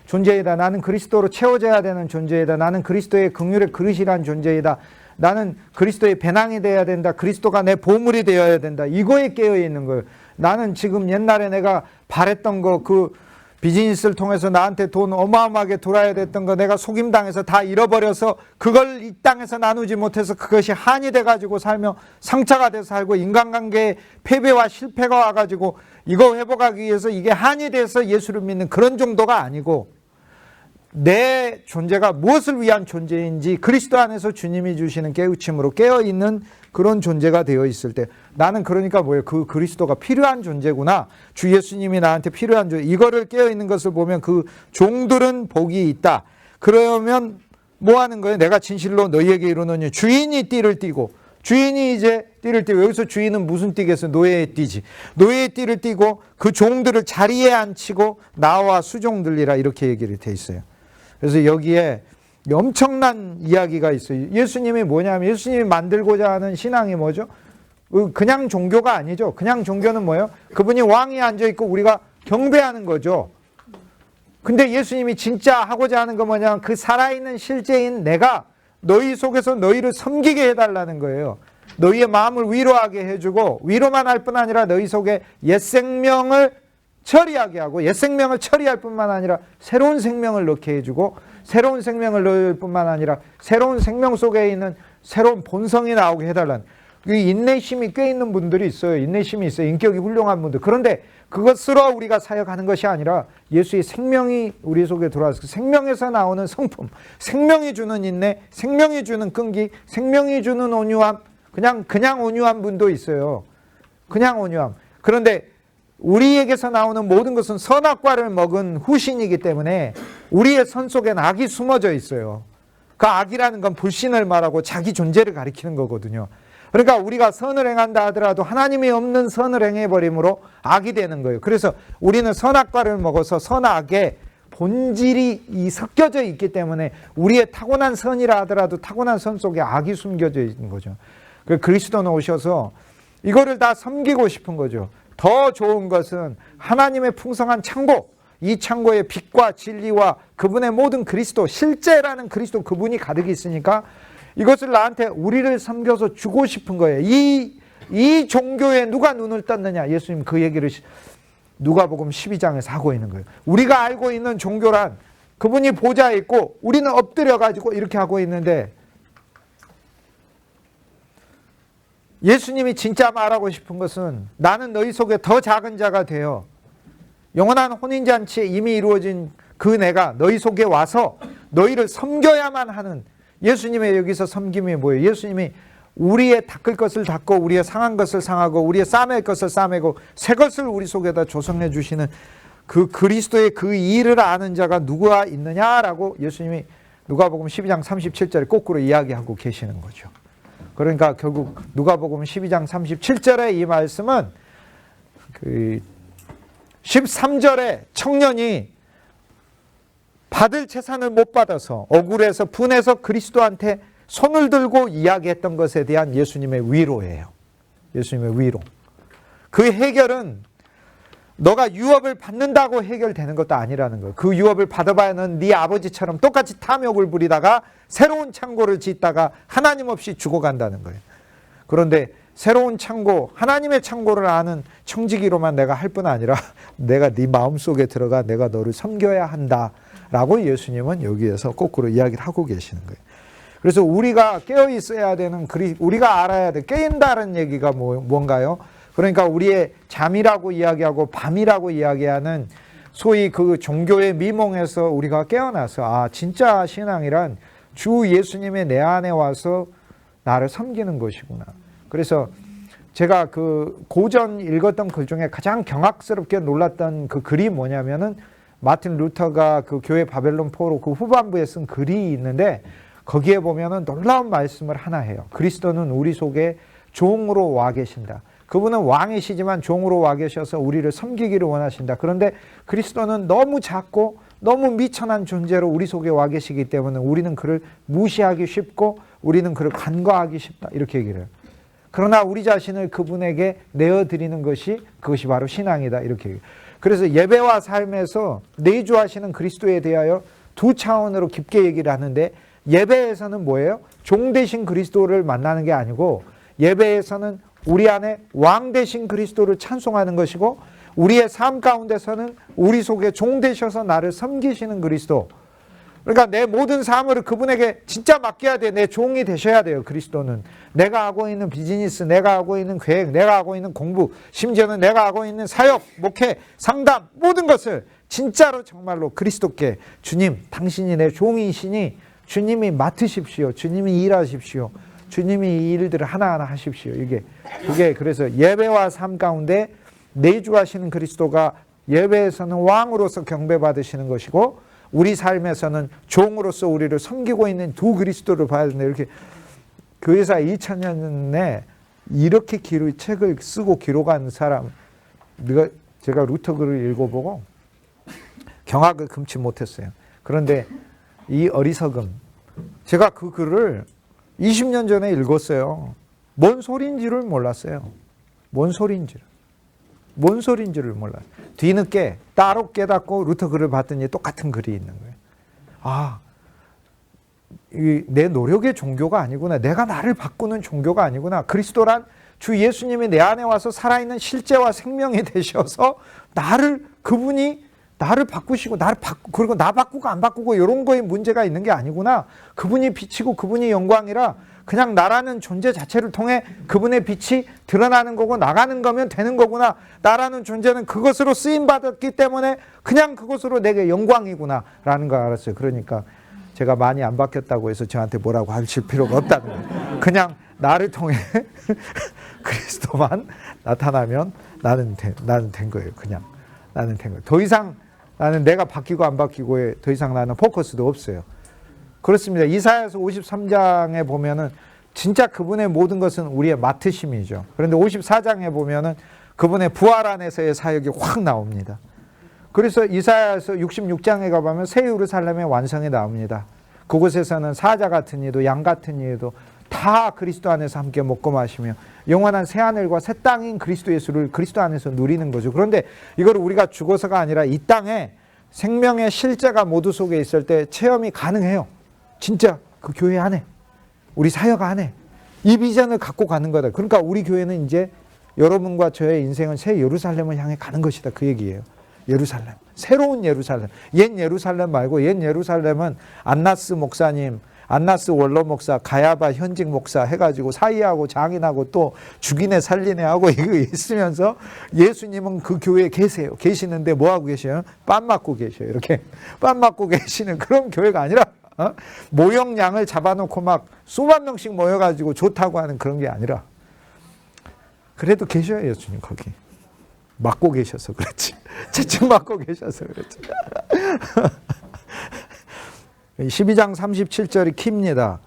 존재이다. 나는 그리스도로 채워져야 되는 존재이다. 나는 그리스도의 긍휼의 그릇이란 존재이다. 나는 그리스도의 배낭이 되어야 된다. 그리스도가 내 보물이 되어야 된다. 이거에 깨어있는 거예요. 나는 지금 옛날에 내가 바랬던 거, 그 비즈니스를 통해서 나한테 돈 어마어마하게 돌아야 됐던 거 내가 속임당해서 다 잃어버려서 그걸 이 땅에서 나누지 못해서 그것이 한이 돼가지고 살며 상처가 돼서 살고, 인간관계에 패배와 실패가 와가지고 이거 회복하기 위해서 이게 한이 돼서 예수를 믿는 그런 정도가 아니고, 내 존재가 무엇을 위한 존재인지 그리스도 안에서 주님이 주시는 깨우침으로 깨어있는 그런 존재가 되어 있을 때, 나는 그러니까 뭐예요? 그 그리스도가 필요한 존재구나. 주 예수님이 나한테 필요한 존재. 이거를 깨어있는 것을 보면 그 종들은 복이 있다. 그러면 뭐 하는 거예요? 내가 진실로 너희에게 이르노니 주인이 띠를 띠고, 주인이 이제 띠를 띠고, 여기서 주인은 무슨 띠겠어? 노예의 띠지. 노예의 띠를 띠고 그 종들을 자리에 앉히고 나와 수종들이라, 이렇게 얘기를 돼 있어요. 그래서 여기에 엄청난 이야기가 있어요. 예수님이 뭐냐면, 예수님이 만들고자 하는 신앙이 뭐죠? 그냥 종교가 아니죠. 그냥 종교는 뭐예요? 그분이 왕위에 앉아있고 우리가 경배하는 거죠. 근데 예수님이 진짜 하고자 하는 건 뭐냐면, 그 살아있는 실제인 내가 너희 속에서 너희를 섬기게 해달라는 거예요. 너희의 마음을 위로하게 해주고, 위로만 할 뿐 아니라 너희 속에 옛 생명을 처리하게 하고, 옛 생명을 처리할 뿐만 아니라 새로운 생명을 넣게 해주고, 새로운 생명을 넣을 뿐만 아니라 새로운 생명 속에 있는 새로운 본성이 나오게 해달라는, 인내심이 꽤 있는 분들이 있어요. 인내심이 있어요. 인격이 훌륭한 분들. 그런데 그것으로 우리가 사역하는 것이 아니라 예수의 생명이 우리 속에 들어와서 그 생명에서 나오는 성품, 생명이 주는 인내, 생명이 주는 끈기, 생명이 주는 온유함, 그냥 온유한 분도 있어요. 그냥 온유함. 그런데 우리에게서 나오는 모든 것은 선악과를 먹은 후신이기 때문에 우리의 선 속에는 악이 숨어져 있어요. 그 악이라는 건 불신을 말하고 자기 존재를 가리키는 거거든요. 그러니까 우리가 선을 행한다 하더라도 하나님이 없는 선을 행해버림으로 악이 되는 거예요. 그래서 우리는 선악과를 먹어서 선악의 본질이 섞여져 있기 때문에 우리의 타고난 선이라 하더라도 타고난 선 속에 악이 숨겨져 있는 거죠. 그리스도는 오셔서 이거를 다 섬기고 싶은 거죠. 더 좋은 것은 하나님의 풍성한 창고, 이 창고에 빛과 진리와 그분의 모든 그리스도, 실제라는 그리스도, 그분이 가득 있으니까 이것을 나한테, 우리를 섬겨서 주고 싶은 거예요. 이 종교에 누가 눈을 떴느냐? 예수님 그 얘기를 누가복음 12장에서 하고 있는 거예요. 우리가 알고 있는 종교란 그분이 보좌에 있고 우리는 엎드려가지고 이렇게 하고 있는데, 예수님이 진짜 말하고 싶은 것은 나는 너희 속에 더 작은 자가 되어 영원한 혼인잔치에 이미 이루어진 그 내가 너희 속에 와서 너희를 섬겨야만 하는, 예수님의 여기서 섬김이 뭐예요? 예수님이 우리의 닦을 것을 닦고 우리의 상한 것을 상하고 우리의 싸맬 것을 싸매고 새 것을 우리 속에다 조성해 주시는 그 그리스도의 그 일을 아는 자가 누가 있느냐라고 예수님이 누가복음 12장 37절에 거꾸로 이야기하고 계시는 거죠. 그러니까 결국 누가복음 12장 37절의 이 말씀은 그 13절에 청년이 받을 재산을 못 받아서 억울해서 분해서 그리스도한테 손을 들고 이야기했던 것에 대한 예수님의 위로예요. 예수님의 위로. 그 해결은 너가 유업을 받는다고 해결되는 것도 아니라는 거예요. 그 유업을 받아봐야는 네 아버지처럼 똑같이 탐욕을 부리다가 새로운 창고를 짓다가 하나님 없이 죽어간다는 거예요. 그런데 새로운 창고, 하나님의 창고를 아는 청지기로만 내가 할 뿐 아니라 내가 네 마음속에 들어가 내가 너를 섬겨야 한다라고 예수님은 여기에서 거꾸로 이야기를 하고 계시는 거예요. 그래서 우리가 깨어 있어야 되는, 우리가 알아야 돼. 깨인다는 얘기가 뭔가요? 그러니까 우리의 잠이라고 이야기하고 밤이라고 이야기하는 소위 그 종교의 미몽에서 우리가 깨어나서 아, 진짜 신앙이란 주 예수님의 내 안에 와서 나를 섬기는 것이구나. 그래서 제가 그 고전 읽었던 글 중에 가장 경악스럽게 놀랐던 그 글이 뭐냐면은 마틴 루터가 그 교회 바벨론 포로 그 후반부에 쓴 글이 있는데 거기에 보면은 놀라운 말씀을 하나 해요. 그리스도는 우리 속에 종으로 와 계신다. 그분은 왕이시지만 종으로 와 계셔서 우리를 섬기기를 원하신다. 그런데 그리스도는 너무 작고 너무 미천한 존재로 우리 속에 와 계시기 때문에 우리는 그를 무시하기 쉽고 우리는 그를 간과하기 쉽다. 이렇게 얘기를 해요. 그러나 우리 자신을 그분에게 내어드리는 것이 그것이 바로 신앙이다. 이렇게 얘기해요. 그래서 예배와 삶에서 내주하시는 그리스도에 대하여 두 차원으로 깊게 얘기를 하는데 예배에서는 뭐예요? 종 대신 그리스도를 만나는 게 아니고 예배에서는 우리 안에 왕 대신 그리스도를 찬송하는 것이고 우리의 삶 가운데서는 우리 속에 종 되셔서 나를 섬기시는 그리스도. 그러니까 내 모든 삶을 그분에게 진짜 맡겨야 돼. 내 종이 되셔야 돼요. 그리스도는. 내가 하고 있는 비즈니스, 내가 하고 있는 계획, 내가 하고 있는 공부, 심지어는 내가 하고 있는 사역, 목회, 상담 모든 것을 진짜로 정말로 그리스도께 주님 당신이 내 종이시니 주님이 맡으십시오. 주님이 일하십시오. 주님이 이 일들을 하나하나 하십시오. 그게 그래서 예배와 삶 가운데 내주하시는 그리스도가 예배에서는 왕으로서 경배받으시는 것이고 우리 삶에서는 종으로서 우리를 섬기고 있는 두 그리스도를 봐야 되는데 이렇게 교회사 2000년에 이렇게 책을 쓰고 기록한 사람 제가 루터 글을 읽어보고 경악을 금치 못했어요. 그런데 이 어리석음 제가 그 글을 20년 전에 읽었어요. 뭔 소리인지를 몰랐어요. 뭔 소리인지를 몰라요. 뒤늦게 따로 깨닫고 루터 글을 봤더니 똑같은 글이 있는 거예요. 아, 내 노력의 종교가 아니구나. 내가 나를 바꾸는 종교가 아니구나. 그리스도란 주 예수님이 내 안에 와서 살아있는 실제와 생명이 되셔서 그분이 나를 바꾸시고 그리고 나 바꾸고 안 바꾸고 이런 거에 문제가 있는 게 아니구나. 그분이 빛이고 그분이 영광이라 그냥 나라는 존재 자체를 통해 그분의 빛이 드러나는 거고 나가는 거면 되는 거구나. 나라는 존재는 그것으로 쓰임받았기 때문에 그냥 그것으로 내게 영광이구나 라는 걸 알았어요. 그러니까 제가 많이 안 바뀌었다고 해서 저한테 뭐라고 하실 필요가 없다는 거예요. 그냥 나를 통해 그리스도만 나타나면 나는 된 거예요. 그냥 나는 된 거예요. 더 이상 나는 내가 바뀌고 안 바뀌고에 더 이상 나는 포커스도 없어요. 그렇습니다. 이사야서 53장에 보면은 진짜 그분의 모든 것은 우리의 맡으심이죠. 그런데 54장에 보면은 그분의 부활 안에서의 사역이 확 나옵니다. 그래서 이사야서 66장에 가보면 새 예루살렘의 완성이 나옵니다. 그곳에서는 사자 같은 이도 양 같은 이도 다 그리스도 안에서 함께 먹고 마시며 영원한 새 하늘과 새 땅인 그리스도 예수를 그리스도 안에서 누리는 거죠. 그런데 이걸 우리가 죽어서가 아니라 이 땅에 생명의 실제가 모두 속에 있을 때 체험이 가능해요. 진짜 그 교회 안에 우리 사역 안에 이 비전을 갖고 가는 거다. 그러니까 우리 교회는 이제 여러분과 저의 인생은 새 예루살렘을 향해 가는 것이다. 그 얘기예요. 예루살렘. 새로운 예루살렘. 옛 예루살렘 말고 옛 예루살렘은 안나스 목사님, 안나스 원로 목사, 가야바 현직 목사 해가지고 사이하고 장인하고 또 죽이네 살리네 하고 이거 있으면서 예수님은 그 교회에 계세요. 계시는데 뭐하고 계셔요? 빰 맞고 계셔요. 이렇게 빰 맞고 계시는 그런 교회가 아니라 모형량을 잡아놓고 막 수만 명씩 모여가지고 좋다고 하는 그런 게 아니라 그래도 계셔요, 예수님 거기. 맡고 계셔서 그렇지. 채찍 맡고 계셔서 그렇지. 12장 37절이 킵니다.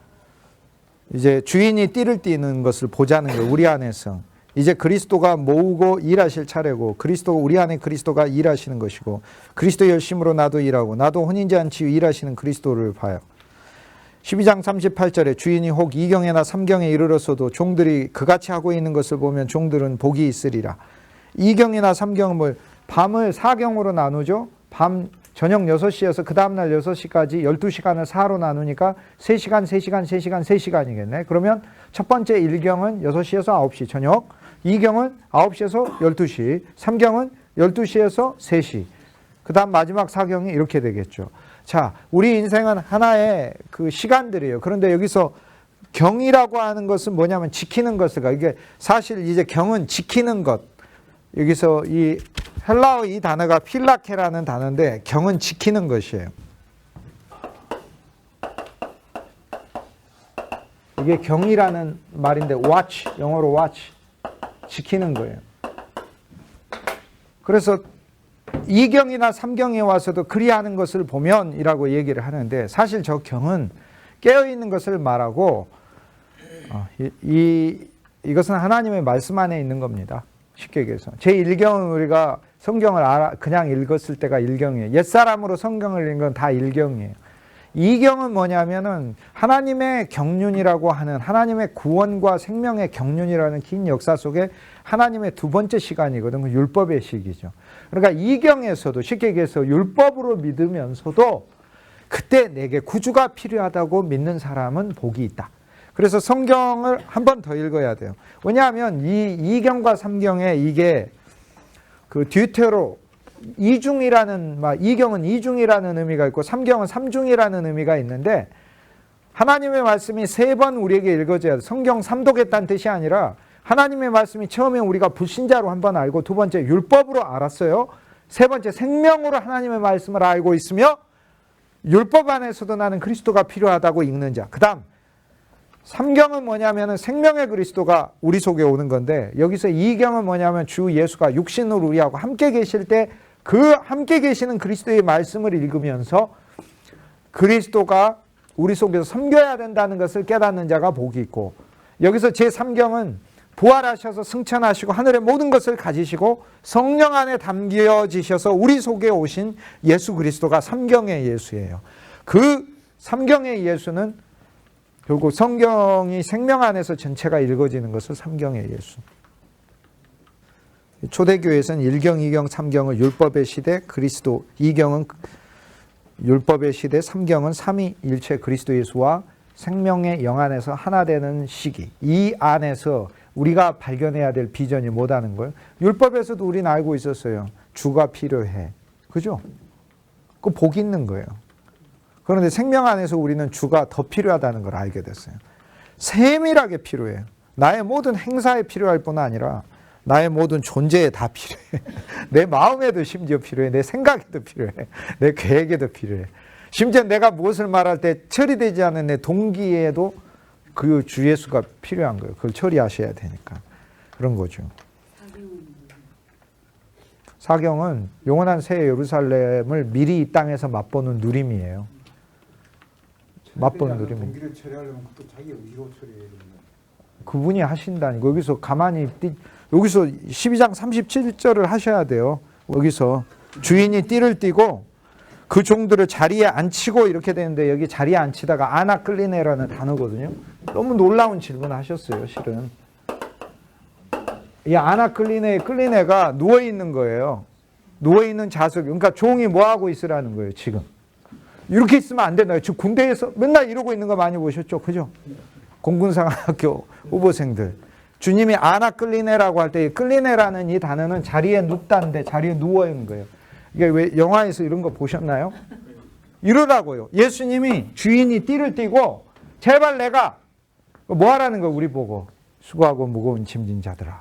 이제 주인이 띠를 띠는 것을 보자는 거예요. 우리 안에서. 이제 그리스도가 모으고 일하실 차례고 우리 안에 그리스도가 일하시는 것이고 그리스도 열심으로 나도 일하고 나도 혼인자한 치유 일하시는 그리스도를 봐요. 12장 38절에 주인이 혹 2경에나 3경에 이르렀어도 종들이 그같이 하고 있는 것을 보면 종들은 복이 있으리라. 2경이나 3경은 뭐 밤을 4경으로 나누죠. 밤 저녁 6시에서 그 다음날 6시까지 12시간을 4로 나누니까 3시간, 3시간, 3시간, 3시간이겠네. 그러면 첫 번째 1경은 6시에서 9시 저녁, 2경은 9시에서 12시, 3경은 12시에서 3시, 그 다음 마지막 4경이 이렇게 되겠죠. 자, 우리 인생은 하나의 그 시간들이에요. 그런데 여기서 경이라고 하는 것은 뭐냐면 지키는 것을, 이게 사실 이제 경은 지키는 것. 여기서 이 헬라어 이 단어가 필라케라는 단어인데 경은 지키는 것이에요. 이게 경이라는 말인데 watch, 영어로 watch, 지키는 거예요. 그래서 2경이나 3경에 와서도 그리하는 것을 보면 이라고 얘기를 하는데 사실 저 경은 깨어있는 것을 말하고 이것은 하나님의 말씀 안에 있는 겁니다. 쉽게 얘기해서 제1경은 우리가 성경을 그냥 읽었을 때가 1경이에요. 옛사람으로 성경을 읽은 건 다 1경이에요. 2경은 뭐냐면은 하나님의 경륜이라고 하는 하나님의 구원과 생명의 경륜이라는 긴 역사 속에 하나님의 두 번째 시간이거든요. 율법의 시기죠. 그러니까 2경에서도 쉽게 얘기해서 율법으로 믿으면서도 그때 내게 구주가 필요하다고 믿는 사람은 복이 있다. 그래서 성경을 한 번 더 읽어야 돼요. 왜냐하면 이 2경과 3경에 이게 그 뒤태로 이중이라는 2경은 이중이라는 의미가 있고 3경은 삼중이라는 의미가 있는데 하나님의 말씀이 3번 우리에게 읽어져야 돼. 성경 삼독했다는 뜻이 아니라 하나님의 말씀이 처음에 우리가 불신자로 한번 알고 두 번째 율법으로 알았어요. 세 번째 생명으로 하나님의 말씀을 알고 있으며 율법 안에서도 나는 그리스도가 필요하다고 읽는 자. 그 다음 3경은 뭐냐면 생명의 그리스도가 우리 속에 오는 건데 여기서 2경은 뭐냐면 주 예수가 육신으로 우리하고 함께 계실 때 그 함께 계시는 그리스도의 말씀을 읽으면서 그리스도가 우리 속에서 섬겨야 된다는 것을 깨닫는 자가 복이 있고 여기서 제3경은 부활하셔서 승천하시고 하늘의 모든 것을 가지시고 성령 안에 담겨지셔서 우리 속에 오신 예수 그리스도가 3경의 예수예요. 그 3경의 예수는 결국 성경이 생명 안에서 전체가 읽어지는 것을 3경의 예수. 초대교회에서는 1경, 2경, 3경을 율법의 시대, 그리스도, 2경은 율법의 시대, 3경은 삼위일체 그리스도 예수와 생명의 영 안에서 하나 되는 시기. 이 안에서 우리가 발견해야 될 비전이 뭐다는 거예요. 율법에서도 우리는 알고 있었어요. 주가 필요해. 그죠? 그 복 있는 거예요. 그런데 생명 안에서 우리는 주가 더 필요하다는 걸 알게 됐어요. 세밀하게 필요해요. 나의 모든 행사에 필요할 뿐 아니라 나의 모든 존재에 다 필요해. 내 마음에도 심지어 필요해. 내 생각에도 필요해. 내 계획에도 필요해. 심지어 내가 무엇을 말할 때 처리되지 않은 내 동기에도 그 주 예수가 필요한 거예요. 그걸 처리하셔야 되니까. 그런 거죠. 사경은 영원한 새 예루살렘을 미리 이 땅에서 맛보는 누림이에요. 맛보는 누림이. 동기를 처리하려면 또 자기 의지로 처리해야 되는 그분이 하신다니까. 여기서 가만히 여기서 12장 37절을 하셔야 돼요. 여기서 주인이 띠를 띠고 그 종들을 자리에 앉히고 이렇게 되는데 여기 자리에 앉히다가 아나클리네라는 단어거든요. 너무 놀라운 질문을 하셨어요. 실은 이 클리네가 누워있는 거예요. 누워있는 자석. 그러니까 종이 뭐하고 있으라는 거예요. 지금 이렇게 있으면 안 된다. 지금 군대에서 맨날 이러고 있는 거 많이 보셨죠? 그죠? 공군사관학교 후보생들. 주님이 아나클리네라고 할 때 클리네라는 이 단어는 자리에 눕다는데 자리에 누워있는 거예요. 이게 왜 영화에서 이런 거 보셨나요? 이러라고요. 예수님이 주인이 띠를 띠고 제발 내가 뭐 하라는 거 우리 보고 수고하고 무거운 짐진 자들아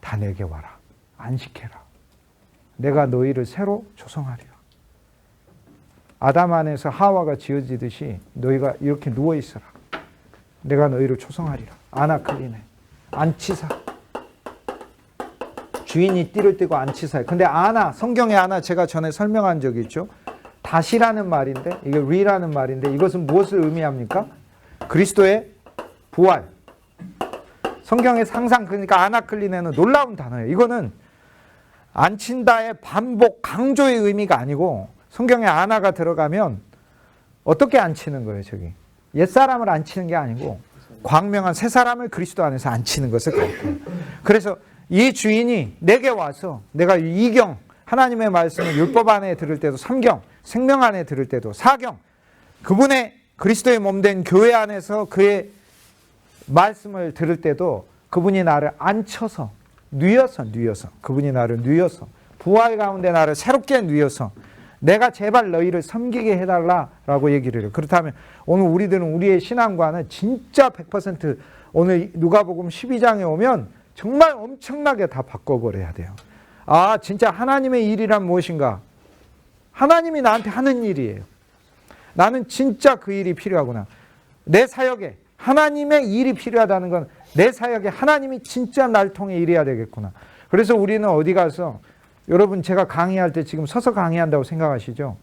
다 내게 와라. 안식해라. 내가 너희를 새로 조성하리라. 아담 안에서 하와가 지어지듯이 너희가 이렇게 누워 있어라. 내가 너희를 초성하리라. 아나클리네. 안치사. 주인이 띠를 띠고 안치사예요. 근데 아나, 성경의 아나 제가 전에 설명한 적이 있죠. 다시라는 말인데, 이게 리라는 말인데 이것은 무엇을 의미합니까? 그리스도의 부활. 성경의 상상, 그러니까 아나클리네는 놀라운 단어예요. 이거는 안친다의 반복, 강조의 의미가 아니고 성경에 아나가 들어가면 어떻게 안치는 거예요, 저기? 옛사람을 안치는 게 아니고 광명한 새 사람을 그리스도 안에서 안치는 것을 가리켜요. 그래서 이 주인이 내게 와서 내가 이경, 하나님의 말씀을 율법 안에 들을 때도 삼경, 생명 안에 들을 때도 사경, 그분의 그리스도의 몸된 교회 안에서 그의 말씀을 들을 때도 그분이 나를 앉혀서 뉘어서 그분이 나를 뉘어서 부활 가운데 나를 새롭게 뉘어서 내가 제발 너희를 섬기게 해달라라고 얘기를 해요. 그렇다면 오늘 우리들은 우리의 신앙과는 진짜 100% 오늘 누가복음 12장에 오면 정말 엄청나게 다 바꿔버려야 돼요. 아, 진짜 하나님의 일이란 무엇인가? 하나님이 나한테 하는 일이에요. 나는 진짜 그 일이 필요하구나. 내 사역에 하나님의 일이 필요하다는 건 내 사역에 하나님이 진짜 날 통해 일해야 되겠구나. 그래서 우리는 어디 가서, 여러분 제가 강의할 때 지금 서서 강의한다고 생각하시죠?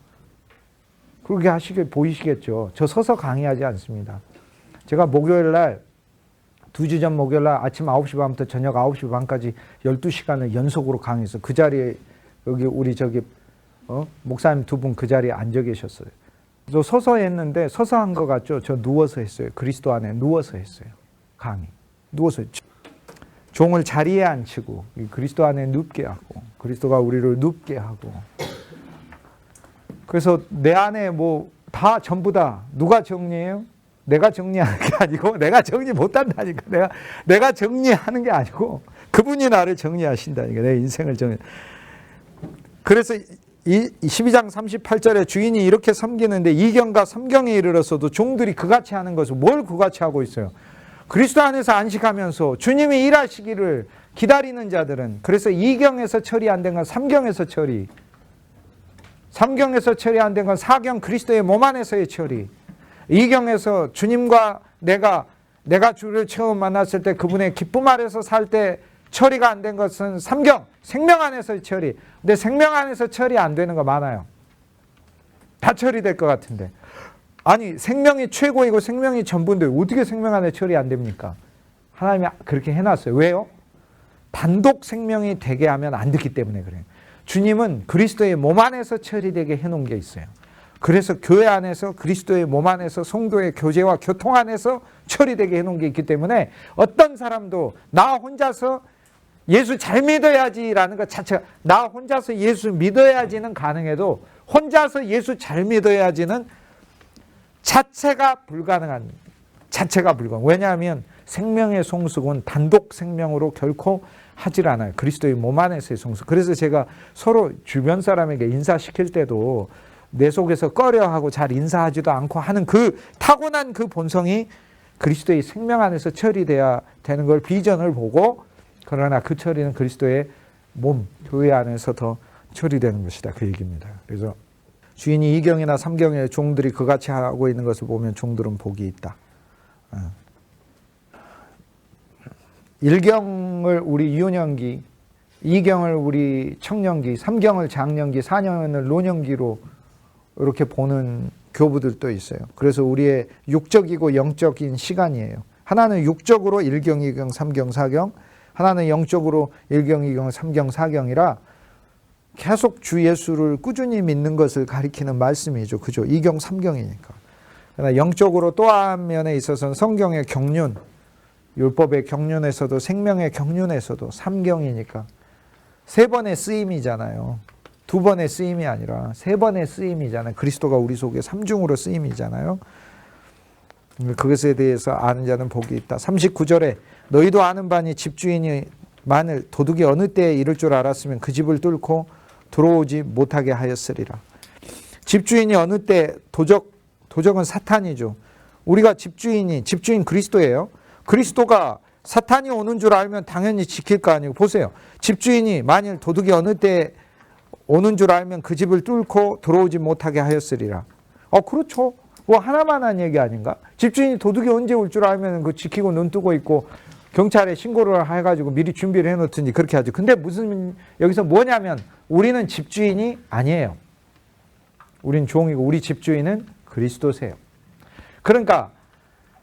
그렇게 보이시겠죠. 저 서서 강의하지 않습니다. 제가 목요일 날 2주 전 목요일 날 아침 9시 반부터 저녁 9시 반까지 12시간을 연속으로 강의했어요. 그 자리에 여기 우리 저기 목사님 두 분 그 자리에 앉아 계셨어요. 저 서서 했는데 서서 한 것 같죠? 저 누워서 했어요. 그리스도 안에 누워서 했어요. 강의. 누워서 했죠. 종을 자리에 앉히고 그리스도 안에 눕게 하고 그리스도가 우리를 눕게 하고, 그래서 내 안에 뭐 다 전부 다 누가 정리해요? 내가 정리하는 게 아니고, 내가 정리 못한다니까. 내가 정리하는 게 아니고 그분이 나를 정리하신다니까. 내 인생을 정리. 그래서 이 12장 38절에 주인이 이렇게 섬기는데 2경과 3경에 이르렀어도 종들이 그같이 하는 것을 뭘 그같이 하고 있어요? 그리스도 안에서 안식하면서 주님이 일하시기를 기다리는 자들은, 그래서 2경에서 처리 안 된 건 3경에서 처리, 3경에서 처리 안 된 건 4경 그리스도의 몸 안에서의 처리, 2경에서 주님과 내가 주를 처음 만났을 때 그분의 기쁨 아래서 살 때 처리가 안 된 것은 3경 생명 안에서의 처리. 근데 생명 안에서 처리 안 되는 거 많아요. 다 처리될 것 같은데. 아니, 생명이 최고이고 생명이 전부인데 어떻게 생명 안에 처리 안 됩니까? 하나님이 그렇게 해놨어요. 왜요? 단독 생명이 되게 하면 안 되기 때문에 그래요. 주님은 그리스도의 몸 안에서 처리되게 해놓은 게 있어요. 그래서 교회 안에서 그리스도의 몸 안에서 성도의 교제와 교통 안에서 처리되게 해놓은 게 있기 때문에 어떤 사람도 나 혼자서 예수 잘 믿어야지라는 것 자체가, 나 혼자서 예수 믿어야지는 가능해도 혼자서 예수 잘 믿어야지는 자체가 불가능. 왜냐하면 생명의 성숙은 단독 생명으로 결코 하질 않아요. 그리스도의 몸 안에서의 성숙. 그래서 제가 서로 주변 사람에게 인사시킬 때도 내 속에서 꺼려하고 잘 인사하지도 않고 하는 그 타고난 그 본성이 그리스도의 생명 안에서 처리돼야 되는 걸 비전을 보고, 그러나 그 처리는 그리스도의 몸, 교회 안에서 더 처리되는 것이다. 그 얘기입니다. 그래서 주인이 2경이나 3경에 종들이 그같이 하고 있는 것을 보면 종들은 복이 있다. 1경을 우리 유년기, 2경을 우리 청년기, 3경을 장년기, 4년을 노년기로 이렇게 보는 교부들도 있어요. 그래서 우리의 육적이고 영적인 시간이에요. 하나는 육적으로 1경, 2경, 3경, 4경, 하나는 영적으로 1경, 2경, 3경, 4경이라 계속 주 예수를 꾸준히 믿는 것을 가리키는 말씀이죠. 그죠? 2경, 3경이니까. 그러나 영적으로 또 한 면에 있어서는 성경의 경륜, 율법의 경륜에서도 생명의 경륜에서도 3경이니까 3번의 쓰임이잖아요. 2번의 쓰임이 아니라 3번의 쓰임이잖아요. 그리스도가 우리 속에 3중으로 쓰임이잖아요. 그것에 대해서 아는 자는 복이 있다. 39절에 너희도 아는 바니 집주인이 만일 도둑이 어느 때에 이를 줄 알았으면 그 집을 뚫고 들어오지 못하게 하였으리라. 집주인이 어느 때, 도적은 사탄이죠. 우리가 집주인 그리스도예요. 그리스도가 사탄이 오는 줄 알면 당연히 지킬 거 아니에요. 보세요. 집주인이 만일 도둑이 어느 때 오는 줄 알면 그 집을 뚫고 들어오지 못하게 하였으리라. 그렇죠. 뭐 하나만 한 얘기 아닌가? 집주인이 도둑이 언제 올 줄 알면 그 지키고 눈 뜨고 있고 경찰에 신고를 해가지고 미리 준비를 해놓든지 그렇게 하죠. 근데 무슨 여기서 뭐냐면 우리는 집주인이 아니에요. 우린 종이고 우리 집주인은 그리스도세요. 그러니까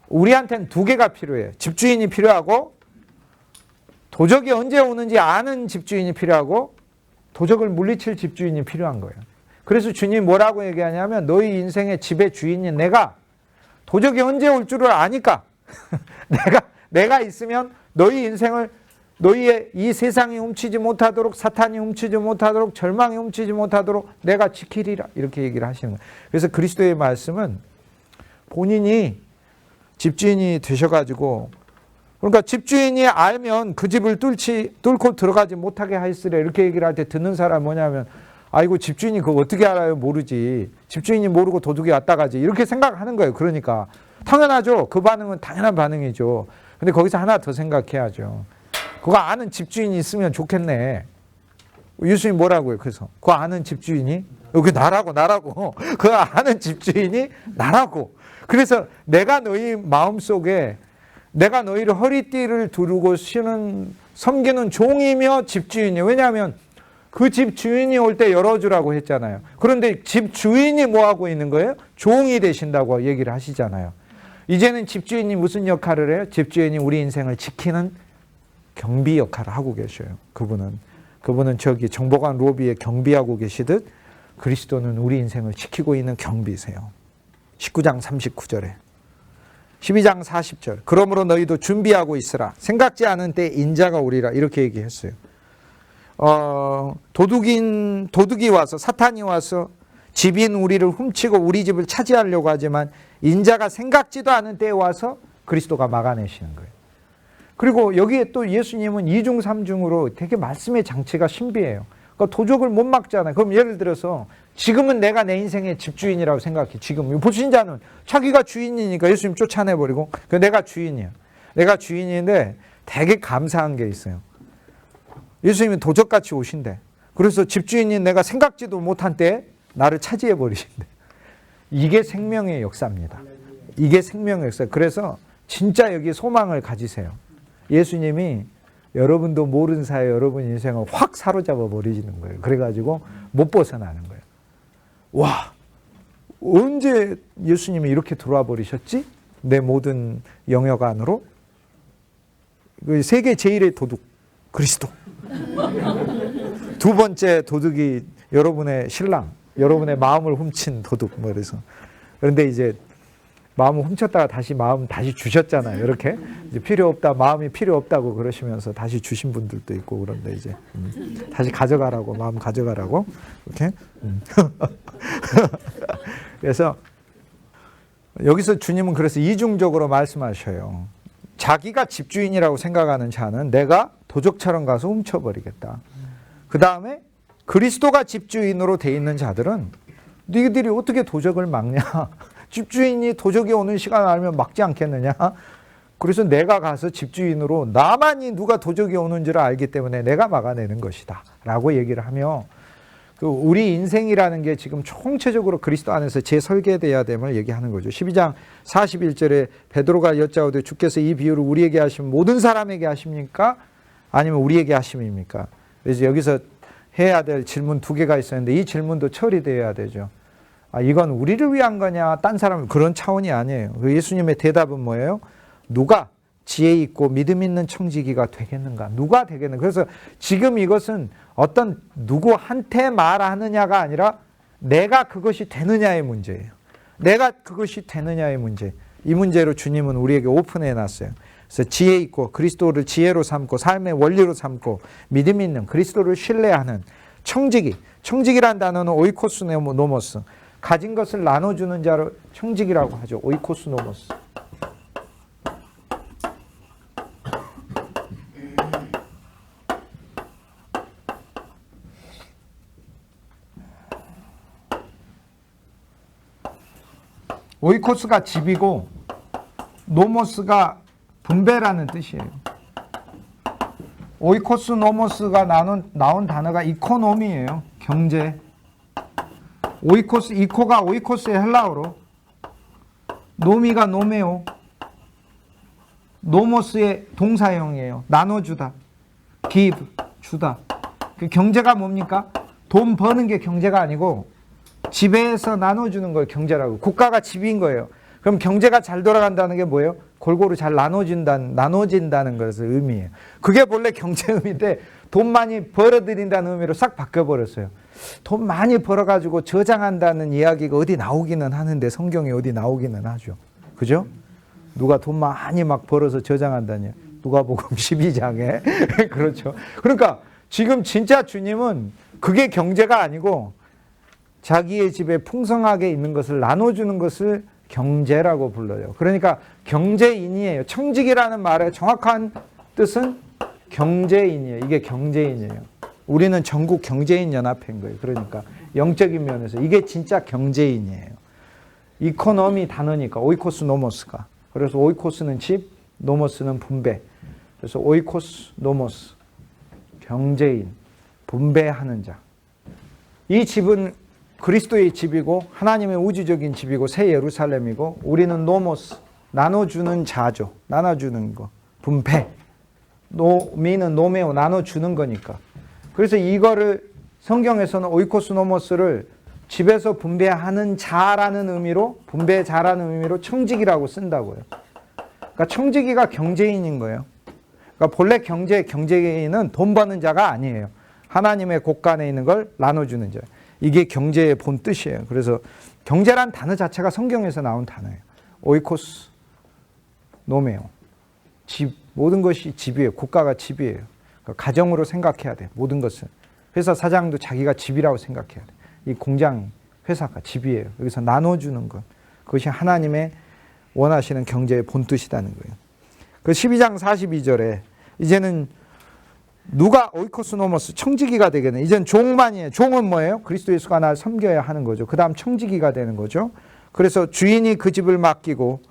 우리한테는 두 개가 필요해요. 집주인이 필요하고 도적이 언제 오는지 아는 집주인이 필요하고 도적을 물리칠 집주인이 필요한 거예요. 그래서 주님 뭐라고 얘기하냐면 너희 인생의 집의 주인인 내가 도적이 언제 올 줄을 아니까 내가 있으면 너희 인생을 너희의 이 세상이 훔치지 못하도록 사탄이 훔치지 못하도록 절망이 훔치지 못하도록 내가 지키리라 이렇게 얘기를 하시는 거예요. 그래서 그리스도의 말씀은 본인이 집주인이 되셔가지고 그러니까 집주인이 알면 그 집을 뚫고 들어가지 못하게 하였으리라 이렇게 얘기를 할 때 듣는 사람은 뭐냐면 아이고 집주인이 그거 어떻게 알아요? 모르지. 집주인이 모르고 도둑이 왔다 가지 이렇게 생각하는 거예요. 그러니까 당연하죠. 그 반응은 당연한 반응이죠. 근데 거기서 하나 더 생각해야죠. 그거 아는 집주인이 있으면 좋겠네. 예수님 뭐라고요? 그래서 그거 아는 집주인이 여기 나라고 그거 아는 집주인이 나라고. 그래서 내가 너희 마음속에 내가 너희를 허리띠를 두르고 섬기는 종이며 집주인이에요. 왜냐하면 그 집 주인이 올 때 열어주라고 했잖아요. 그런데 집 주인이 뭐 하고 있는 거예요? 종이 되신다고 얘기를 하시잖아요. 이제는 집주인이 무슨 역할을 해요? 집주인이 우리 인생을 지키는 경비 역할을 하고 계셔요. 그분은 저기 정보관 로비에 경비하고 계시듯 그리스도는 우리 인생을 지키고 있는 경비세요. 19장 39절에 12장 40절 그러므로 너희도 준비하고 있으라. 생각지 않은 때 인자가 오리라 이렇게 얘기했어요. 도둑이 와서 사탄이 와서 집인 우리를 훔치고 우리 집을 차지하려고 하지만 인자가 생각지도 않은 때에 와서 그리스도가 막아내시는 거예요. 그리고 여기에 또 예수님은 2중 3중으로 되게 말씀의 장치가 신비해요. 그러니까 도적을 못 막잖아요. 그럼 예를 들어서 지금은 내가 내 인생의 집주인이라고 생각해. 지금 불신자는 자기가 주인이니까 예수님 쫓아내버리고 내가 주인이야. 내가 주인인데 되게 감사한 게 있어요. 예수님이 도적같이 오신대. 그래서 집주인인 내가 생각지도 못한 때에 나를 차지해버리신대. 이게 생명의 역사입니다. 이게 생명의 역사. 그래서 진짜 여기 소망을 가지세요. 예수님이 여러분도 모르는 사이에 여러분 인생을 확 사로잡아 버리시는 거예요. 그래가지고 못 벗어나는 거예요. 와, 언제 예수님이 이렇게 들어와 버리셨지? 내 모든 영역 안으로? 세계 제1의 도둑, 그리스도. 두 번째 도둑이 여러분의 신랑, 여러분의 마음을 훔친 도둑, 뭐 그래서. 그런데 이제 마음을 훔쳤다가 마음 다시 주셨잖아요. 이렇게 이제 필요 없다, 마음이 필요 없다고 그러시면서 다시 주신 분들도 있고 그런데 이제 다시 가져가라고, 마음 가져가라고 이렇게. 그래서 여기서 주님은 그래서 이중적으로 말씀하셔요. 자기가 집주인이라고 생각하는 자는 내가 도적처럼 가서 훔쳐버리겠다. 그 다음에 그리스도가 집주인으로 돼 있는 자들은 너희들이 어떻게 도적을 막냐? 집주인이 도적이 오는 시간을 알면 막지 않겠느냐? 그래서 내가 가서 집주인으로 나만이 누가 도적이 오는 줄 알기 때문에 내가 막아내는 것이다 라고 얘기를 하며 우리 인생이라는 게 지금 총체적으로 그리스도 안에서 재설계돼야 됨을 얘기하는 거죠. 12장 41절에 베드로가 여짜오되 주께서 이 비유를 우리에게 하시면 모든 사람에게 하십니까? 아니면 우리에게 하심입니까? 그래서 여기서 해야 될 질문 두 개가 있었는데 이 질문도 처리되어야 되죠. 이건 우리를 위한 거냐 딴 사람 그런 차원이 아니에요. 예수님의 대답은 뭐예요? 누가 지혜 있고 믿음 있는 청지기가 되겠는가? 누가 되겠는가? 그래서 지금 이것은 어떤 누구한테 말하느냐가 아니라 내가 그것이 되느냐의 문제예요. 내가 그것이 되느냐의 문제. 이 문제로 주님은 우리에게 오픈해 놨어요. 그래서 지혜 있고 그리스도를 지혜로 삼고 삶의 원리로 삼고 믿음 있는 그리스도를 신뢰하는 청지기. 청지기란 단어는 오이코스노모스. 가진 것을 나눠주는 자를 청지기라고 하죠. 오이코스노모스. 오이코스가 집이고 노모스가 분배라는 뜻이에요. 오이코스 노모스가 나온 단어가 이코노미예요. 경제. 오이코스, 이코가 오이코스의 헬라어로, 노미가 노메오, 노모스의 동사형이에요. 나눠주다, give, 주다. 그 경제가 뭡니까? 돈 버는 게 경제가 아니고 지배해서 나눠주는 걸 경제라고. 국가가 지배인 거예요. 그럼 경제가 잘 돌아간다는 게 뭐예요? 골고루 잘 나눠진다는 것을 의미해요. 그게 본래 경제 의미인데 돈 많이 벌어들인다는 의미로 싹 바뀌어버렸어요. 돈 많이 벌어가지고 저장한다는 이야기가 어디 나오기는 하는데 성경에 어디 나오기는 하죠. 그죠? 누가 돈 많이 막 벌어서 저장한다냐. 누가복음 12장에. 그렇죠. 그러니까 지금 진짜 주님은 그게 경제가 아니고 자기의 집에 풍성하게 있는 것을 나눠주는 것을 경제라고 불러요. 그러니까 경제인이에요. 청직이라는 말의 정확한 뜻은 경제인이에요. 이게 경제인이에요. 우리는 전국 경제인 연합회인 거예요. 그러니까 영적인 면에서 이게 진짜 경제인이에요. 이코노미 단어니까 오이코스 노모스가. 그래서 오이코스는 집, 노모스는 분배. 그래서 오이코스 노모스 경제인, 분배하는 자. 이 집은 그리스도의 집이고 하나님의 우주적인 집이고 새 예루살렘이고 우리는 노모스, 나눠주는 자죠. 나눠주는 거. 분배. 노미는 노메오, 나눠주는 거니까. 그래서 이거를 성경에서는 오이코스 노모스를 집에서 분배하는 자라는 의미로, 분배자라는 의미로 청지기라고 쓴다고요. 그러니까 청지기가 경제인인 거예요. 그러니까 본래 경제인은 돈 버는 자가 아니에요. 하나님의 곳간에 있는 걸 나눠주는 자. 이게 경제의 본 뜻이에요. 그래서 경제란 단어 자체가 성경에서 나온 단어예요. 오이코스, 노메오. 집, 모든 것이 집이에요. 국가가 집이에요. 그러니까 가정으로 생각해야 돼. 모든 것은. 회사 사장도 자기가 집이라고 생각해야 돼. 이 공장, 회사가 집이에요. 여기서 나눠주는 것. 그것이 하나님의 원하시는 경제의 본 뜻이라는 거예요. 그 12장 42절에 이제는 누가 오이코스 노모스 청지기가 되겠네. 이제는 종만이에요. 종은 뭐예요? 그리스도 예수가 날 섬겨야 하는 거죠. 그 다음 청지기가 되는 거죠. 그래서 주인이 그 집을 맡기고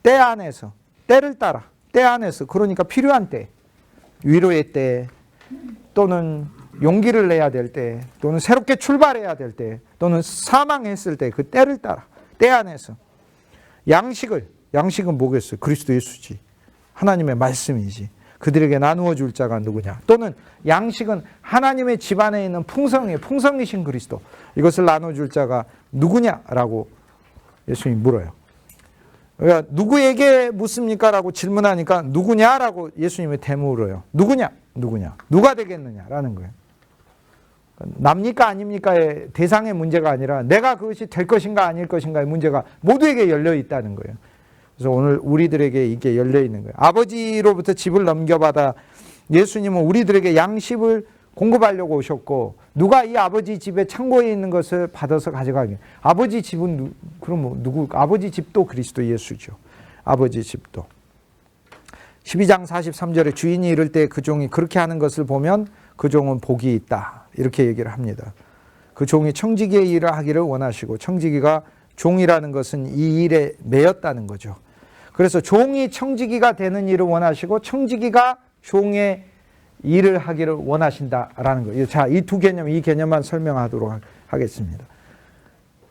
때 안에서, 때를 따라, 때 안에서, 그러니까 필요한 때, 위로의 때, 또는 용기를 내야 될 때, 또는 새롭게 출발해야 될 때, 또는 사망했을 때, 그 때를 따라, 때 안에서 양식은 뭐겠어요? 그리스도 예수지. 하나님의 말씀이지. 그들에게 나누어 줄 자가 누구냐? 또는 양식은 하나님의 집안에 있는 풍성이에요. 풍성이신 그리스도. 이것을 나눠줄 자가 누구냐라고 예수님이 물어요. 그러니까 누구에게 묻습니까? 라고 질문하니까 누구냐라고 예수님이 되물어요. 누구냐? 누가 되겠느냐라는 거예요. 납니까 아닙니까의 대상의 문제가 아니라 내가 그것이 될 것인가 아닐 것인가의 문제가 모두에게 열려 있다는 거예요. 그래서 오늘 우리들에게 이게 열려 있는 거예요. 아버지로부터 집을 넘겨받아 예수님은 우리들에게 양식을 공급하려고 오셨고 누가 이 아버지 집에 창고에 있는 것을 받아서 가져가게. 아버지 집은 그럼 누구? 아버지 집도 그리스도 예수죠. 아버지 집도. 12장 43절에 주인이 이를 때 그 종이 그렇게 하는 것을 보면 그 종은 복이 있다. 이렇게 얘기를 합니다. 그 종이 청지기의 일을 하기를 원하시고 청지기가 종이라는 것은 이 일에 매였다는 거죠. 그래서 종이 청지기가 되는 일을 원하시고 청지기가 종의 일을 하기를 원하신다라는 거예요. 자, 이 두 개념, 이 개념만 설명하도록 하겠습니다.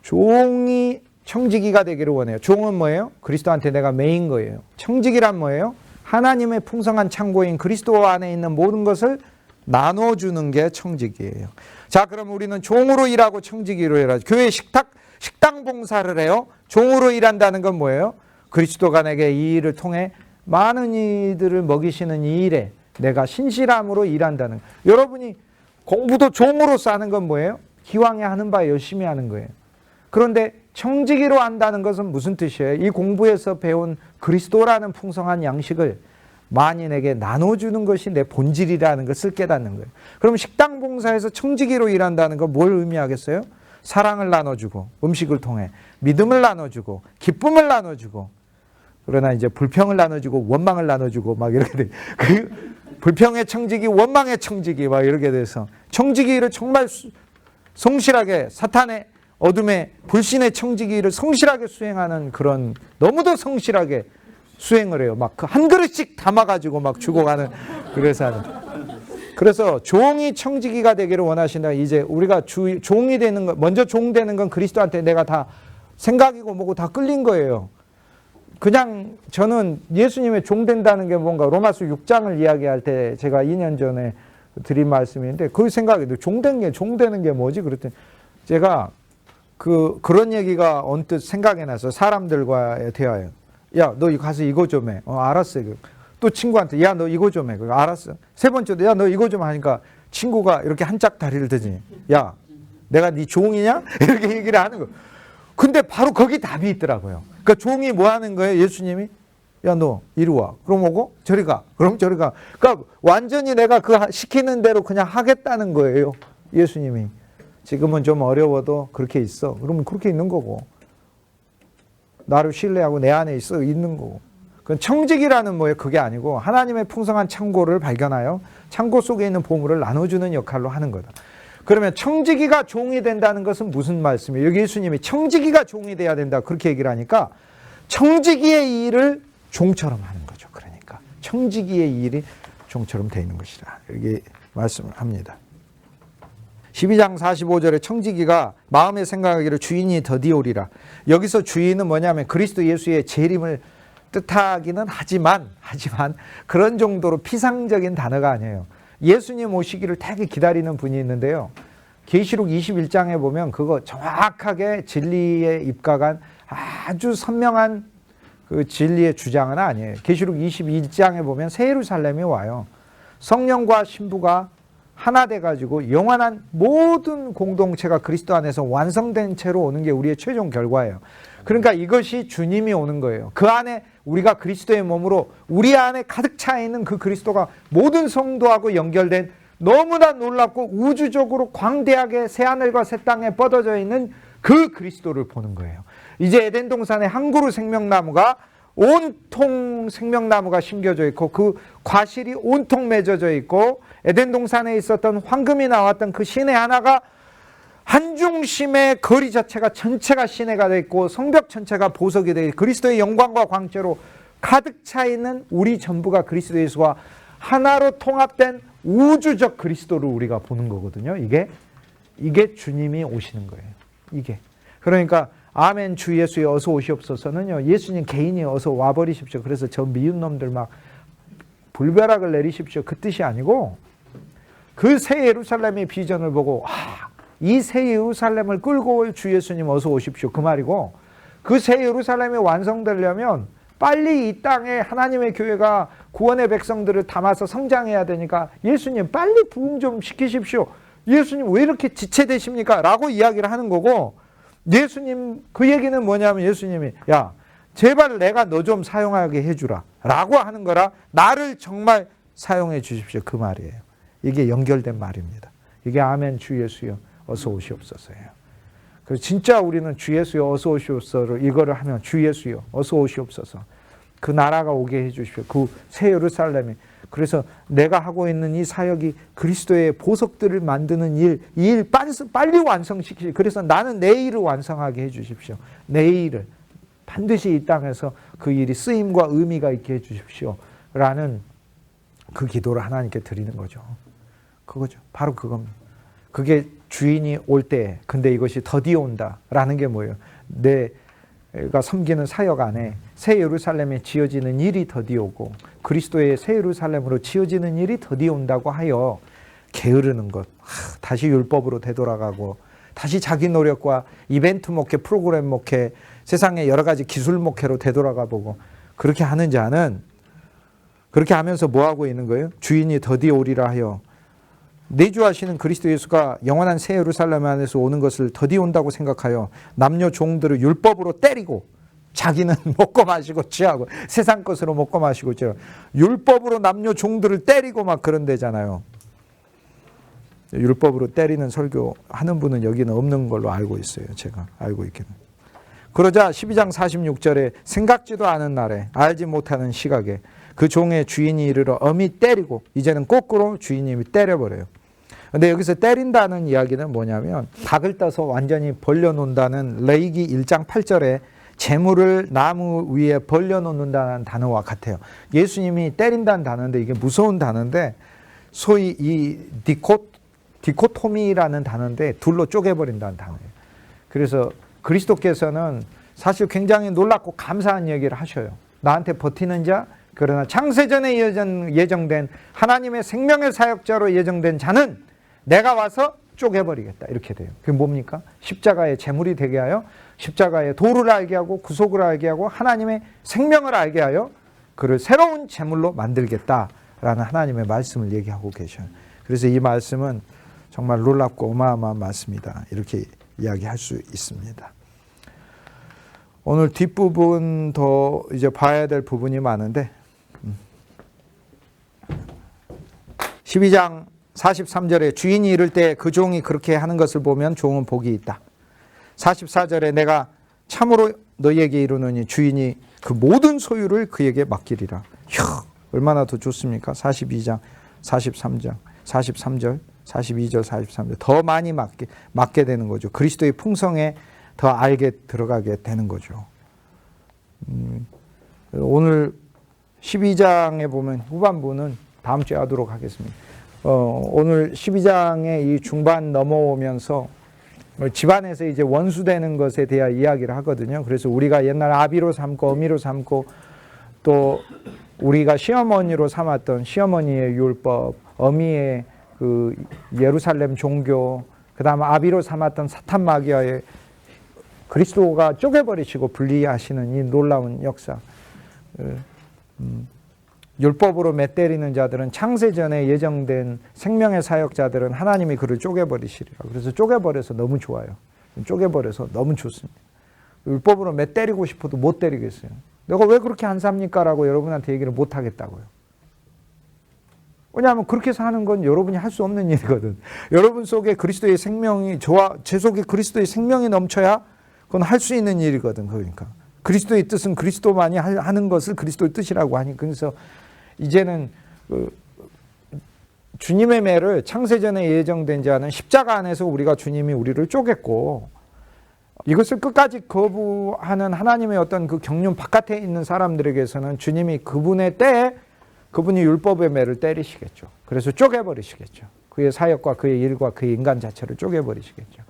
종이 청지기가 되기를 원해요. 종은 뭐예요? 그리스도한테 내가 매인 거예요. 청지기란 뭐예요? 하나님의 풍성한 창고인 그리스도 안에 있는 모든 것을 나눠주는 게 청지기예요. 자, 그럼 우리는 종으로 일하고 청지기로 일하죠. 교회 식당 봉사를 해요. 종으로 일한다는 건 뭐예요? 그리스도가 내게 이 일을 통해 많은 이들을 먹이시는 이 일에 내가 신실함으로 일한다는 거예요. 여러분이 공부도 종으로서 하는 건 뭐예요? 기왕에 하는 바 열심히 하는 거예요. 그런데 청지기로 한다는 것은 무슨 뜻이에요? 이 공부에서 배운 그리스도라는 풍성한 양식을 만인에게 나눠주는 것이 내 본질이라는 것을 깨닫는 거예요. 그럼 식당 봉사에서 청지기로 일한다는 건 뭘 의미하겠어요? 사랑을 나눠주고 음식을 통해 믿음을 나눠주고 기쁨을 나눠주고 그러나 이제 불평을 나눠주고 원망을 나눠주고 막 이렇게 돼. 그 불평의 청지기, 원망의 청지기 막 이렇게 돼서 청지기를 정말 성실하게 사탄의 어둠의 불신의 청지기를 성실하게 수행하는 그런 너무도 성실하게 수행을 해요. 막 그 한 그릇씩 담아가지고 막 주고 가는 그래서 하는. 그래서 종이 청지기가 되기를 원하신다. 이제 우리가 종이 되는 거, 먼저 종 되는 건 그리스도한테 내가 다 생각이고 뭐고 다 끌린 거예요. 그냥 저는 예수님의 종 된다는 게 뭔가 로마서 6장을 이야기할 때 제가 2년 전에 드린 말씀인데 그 생각이 종 되는 게 뭐지? 그랬더니 제가 그런 얘기가 언뜻 생각이 나서 사람들과의 대화예요. 야, 너 가서 이거 좀 해. 알았어. 또 친구한테 야, 너 이거 좀 해. 알았어. 세 번째도 야, 너 이거 좀 하니까 친구가 이렇게 한짝 다리를 드지. 야, 내가 네 종이냐? 이렇게 얘기를 하는 거예요. 근데 바로 거기 답이 있더라고요. 그러니까 종이 뭐 하는 거예요? 예수님이 야, 너 이리 와. 그럼 오고 저리 가. 그럼 저리 가. 그러니까 완전히 내가 그 시키는 대로 그냥 하겠다는 거예요. 예수님이. 지금은 좀 어려워도 그렇게 있어. 그러면 그렇게 있는 거고. 나를 신뢰하고 내 안에 있는 거고. 그건 청직이라는 뭐예요? 그게 아니고 하나님의 풍성한 창고를 발견하여 창고 속에 있는 보물을 나눠주는 역할로 하는 거다. 그러면 청지기가 종이 된다는 것은 무슨 말씀이에요? 여기 예수님이 청지기가 종이 돼야 된다 그렇게 얘기를 하니까 청지기의 일을 종처럼 하는 거죠. 그러니까 청지기의 일이 종처럼 되는 것이다. 이렇게 말씀을 합니다. 12장 45절에 청지기가 마음에 생각하기를 주인이 더디오리라. 여기서 주인은 뭐냐면 그리스도 예수의 재림을 뜻하기는 하지만 그런 정도로 피상적인 단어가 아니에요. 예수님 오시기를 되게 기다리는 분이 있는데요. 계시록 21장에 보면 그거 정확하게 진리에 입각한 아주 선명한 그 진리의 주장은 아니에요. 계시록 22장에 보면 새 예루살렘이 와요. 성령과 신부가 하나 돼가지고 영원한 모든 공동체가 그리스도 안에서 완성된 채로 오는 게 우리의 최종 결과예요. 그러니까 이것이 주님이 오는 거예요. 그 안에 우리가 그리스도의 몸으로 우리 안에 가득 차 있는 그 그리스도가 모든 성도하고 연결된 너무나 놀랍고 우주적으로 광대하게 새하늘과 새 땅에 뻗어져 있는 그 그리스도를 보는 거예요. 이제 에덴 동산에 한 그루 생명나무가 온통 생명나무가 심겨져 있고 그 과실이 온통 맺어져 있고 에덴 동산에 있었던 황금이 나왔던 그 시내 하나가 한 중심의 거리 자체가 전체가 시내가 되어 있고 성벽 전체가 보석이 되어 있고 그리스도의 영광과 광채로 가득 차 있는 우리 전부가 그리스도 예수와 하나로 통합된 우주적 그리스도를 우리가 보는 거거든요. 이게 주님이 오시는 거예요. 이게. 그러니까 아멘 주 예수여 어서 오시옵소서는요. 예수님 개인이 어서 와버리십시오. 그래서 저 미운 놈들 막 불벼락을 내리십시오. 그 뜻이 아니고 그 새 예루살렘의 비전을 보고 이 새 예루살렘을 끌고 올 주 예수님 어서 오십시오. 그 말이고 그 새 예루살렘이 완성되려면 빨리 이 땅에 하나님의 교회가 구원의 백성들을 담아서 성장해야 되니까 예수님 빨리 부흥 좀 시키십시오. 예수님 왜 이렇게 지체되십니까? 라고 이야기를 하는 거고 예수님 그 얘기는 뭐냐면 예수님이 야 제발 내가 너 좀 사용하게 해주라 라고 하는 거라 나를 정말 사용해 주십시오. 그 말이에요. 이게 연결된 말입니다. 이게 아멘 주 예수여 어서 오시옵소서예요. 그래서 진짜 우리는 주 예수여 어서 오시옵소서를 이거를 하면 주 예수여 어서 오시옵소서 그 나라가 오게 해주십시오. 그 새 예루살렘이 그래서 내가 하고 있는 이 사역이 그리스도의 보석들을 만드는 일 빨리 완성시키시. 그래서 나는 내 일을 완성하게 해주십시오. 내 일을 반드시 이 땅에서 그 일이 쓰임과 의미가 있게 해주십시오. 라는 그 기도를 하나님께 드리는 거죠. 그거죠. 바로 그겁니다. 그게 주인이 올 때 근데 이것이 더디어 온다라는 게 뭐예요? 내가 섬기는 사역 안에 새 예루살렘에 지어지는 일이 더디오고 그리스도의 새 예루살렘으로 지어지는 일이 더디온다고 하여 게으르는 것, 다시 율법으로 되돌아가고 다시 자기 노력과 이벤트 목회, 프로그램 목회, 세상의 여러 가지 기술 목회로 되돌아가 보고 그렇게 하는 자는 그렇게 하면서 뭐 하고 있는 거예요? 주인이 더디오리라 하여 내주하시는 그리스도 예수가 영원한 새 예루살렘 안에서 오는 것을 더디온다고 생각하여 남녀 종들을 율법으로 때리고 자기는 먹고 마시고 취하고 세상 것으로 먹고 마시고 취하고 율법으로 남녀 종들을 때리고 막 그런 데잖아요. 율법으로 때리는 설교 하는 분은 여기는 없는 걸로 알고 있어요. 제가 알고 있기는. 그러자 12장 46절에 생각지도 않은 날에 알지 못하는 시각에 그 종의 주인이 이르러 엄히 때리고 이제는 거꾸로 주인님이 때려버려요. 근데 여기서 때린다는 이야기는 뭐냐면 닭을 떠서 완전히 벌려놓는다는 레위기 1장 8절에 재물을 나무 위에 벌려놓는다는 단어와 같아요. 예수님이 때린다는 단어인데 이게 무서운 단어인데 소위 이 디코토미라는 단어인데 둘로 쪼개버린다는 단어예요. 그래서 그리스도께서는 사실 굉장히 놀랍고 감사한 얘기를 하셔요. 나한테 버티는 자, 그러나 창세전에 예정된 하나님의 생명의 사역자로 예정된 자는 내가 와서 쪼개버리겠다. 이렇게 돼요. 그게 뭡니까? 십자가의 제물이 되게 하여 십자가의 도를 알게 하고 구속을 알게 하고 하나님의 생명을 알게 하여 그를 새로운 제물로 만들겠다라는 하나님의 말씀을 얘기하고 계셔요. 그래서 이 말씀은 정말 놀랍고 어마어마한 말씀이다. 이렇게 이야기할 수 있습니다. 오늘 뒷부분 더 이제 봐야 될 부분이 많은데 12장 43절에 주인이 이를 때 그 종이 그렇게 하는 것을 보면 종은 복이 있다. 44절에 내가 참으로 너희에게 이르노니 주인이 그 모든 소유를 그에게 맡기리라. 얼마나 더 좋습니까? 42장 43절 42절 43절 더 많이 맡게 되는 거죠. 그리스도의 풍성에 더 알게 들어가게 되는 거죠. 오늘 12장에 보면 후반부는 다음 주에 하도록 하겠습니다. 오늘 12장의 이 중반 넘어오면서 집안에서 이제 원수되는 것에 대한 이야기를 하거든요. 그래서 우리가 옛날 아비로 삼고 어미로 삼고 또 우리가 시어머니로 삼았던 시어머니의 율법, 어미의 그 예루살렘 종교, 그 다음 아비로 삼았던 사탄 마귀아의 그리스도가 쪼개버리시고 분리하시는 이 놀라운 역사. 율법으로 맷때리는 자들은 창세전에 예정된 생명의 사역자들은 하나님이 그를 쪼개버리시리라. 그래서 쪼개버려서 너무 좋아요. 쪼개버려서 너무 좋습니다. 율법으로 맷때리고 싶어도 못 때리겠어요. 내가 왜 그렇게 안 삽니까? 라고 여러분한테 얘기를 못 하겠다고요. 왜냐하면 그렇게 사는 건 여러분이 할 수 없는 일이거든. 여러분 속에 그리스도의 생명이, 저와 제 속에 그리스도의 생명이 넘쳐야 그건 할 수 있는 일이거든. 그러니까 그리스도의 뜻은 그리스도만이 하는 것을 그리스도의 뜻이라고 하니, 그래서 이제는 주님의 매를 창세전에 예정된 자는 십자가 안에서 우리가 주님이 우리를 쪼갰고 이것을 끝까지 거부하는 하나님의 어떤 그 경륜 바깥에 있는 사람들에게서는 주님이 그분의 때에 그분이 율법의 매를 때리시겠죠. 그래서 쪼개버리시겠죠. 그의 사역과 그의 일과 그의 인간 자체를 쪼개버리시겠죠.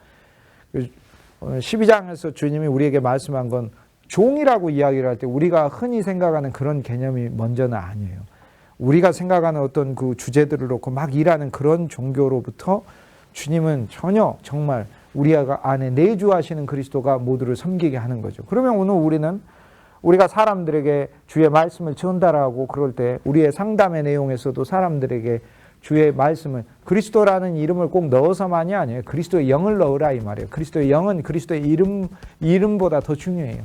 12장에서 주님이 우리에게 말씀한 건 종이라고 이야기를 할 때 우리가 흔히 생각하는 그런 개념이 먼저는 아니에요. 우리가 생각하는 어떤 그 주제들을 놓고 막 일하는 그런 종교로부터 주님은 전혀 정말 우리 안에 내주하시는 그리스도가 모두를 섬기게 하는 거죠. 그러면 오늘 우리는 우리가 사람들에게 주의 말씀을 전달하고 그럴 때 우리의 상담의 내용에서도 사람들에게 주의 말씀을 그리스도라는 이름을 꼭 넣어서만이 아니에요. 그리스도의 영을 넣으라 이 말이에요. 그리스도의 영은 그리스도의 이름보다 더 중요해요.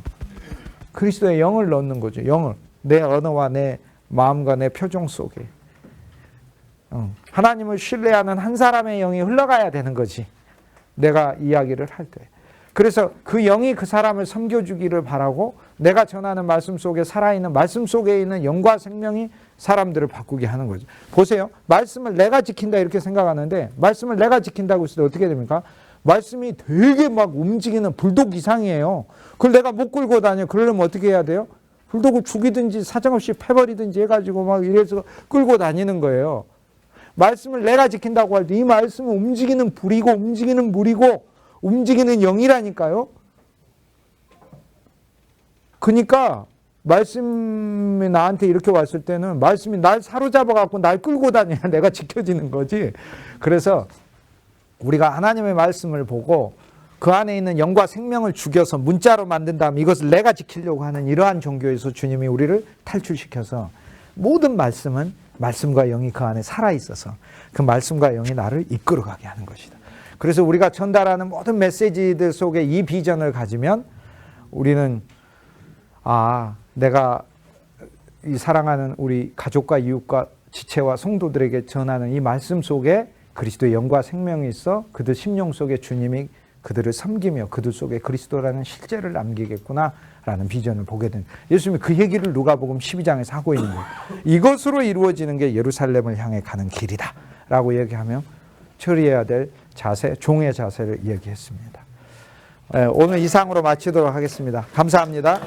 그리스도의 영을 넣는 거죠. 영을. 내 언어와 내 마음과 내 표정 속에. 하나님을 신뢰하는 한 사람의 영이 흘러가야 되는 거지. 내가 이야기를 할 때. 그래서 그 영이 그 사람을 섬겨주기를 바라고 내가 전하는 말씀 속에 살아있는 말씀 속에 있는 영과 생명이 사람들을 바꾸게 하는 거죠. 보세요. 말씀을 내가 지킨다 이렇게 생각하는데 말씀을 내가 지킨다고 했을 때 어떻게 됩니까? 말씀이 되게 막 움직이는 불독 이상이에요. 그걸 내가 못 끌고 다녀. 그러려면 어떻게 해야 돼요? 불독을 죽이든지 사정없이 패버리든지 해가지고 막 이래서 끌고 다니는 거예요. 말씀을 내가 지킨다고 할 때 이 말씀은 움직이는 불이고 움직이는 물이고 움직이는 영이라니까요. 그러니까 말씀이 나한테 이렇게 왔을 때는 말씀이 날 사로잡아 갖고 날 끌고 다녀야 내가 지켜지는 거지. 그래서 우리가 하나님의 말씀을 보고 그 안에 있는 영과 생명을 죽여서 문자로 만든 다음에 이것을 내가 지키려고 하는 이러한 종교에서 주님이 우리를 탈출시켜서 모든 말씀은 말씀과 영이 그 안에 살아있어서 그 말씀과 영이 나를 이끌어가게 하는 것이다. 그래서 우리가 전달하는 모든 메시지들 속에 이 비전을 가지면 우리는 내가 이 사랑하는 우리 가족과 이웃과 지체와 성도들에게 전하는 이 말씀 속에 그리스도의 영과 생명이 있어 그들 심령 속에 주님이 그들을 섬기며 그들 속에 그리스도라는 실제를 남기겠구나라는 비전을 보게 된 예수님이 그 얘기를 누가복음 12장에서 하고 있는 거예요. 이것으로 이루어지는 게 예루살렘을 향해 가는 길이다 라고 얘기하며 처리해야 될 자세, 종의 자세를 얘기했습니다. 오늘 이상으로 마치도록 하겠습니다. 감사합니다.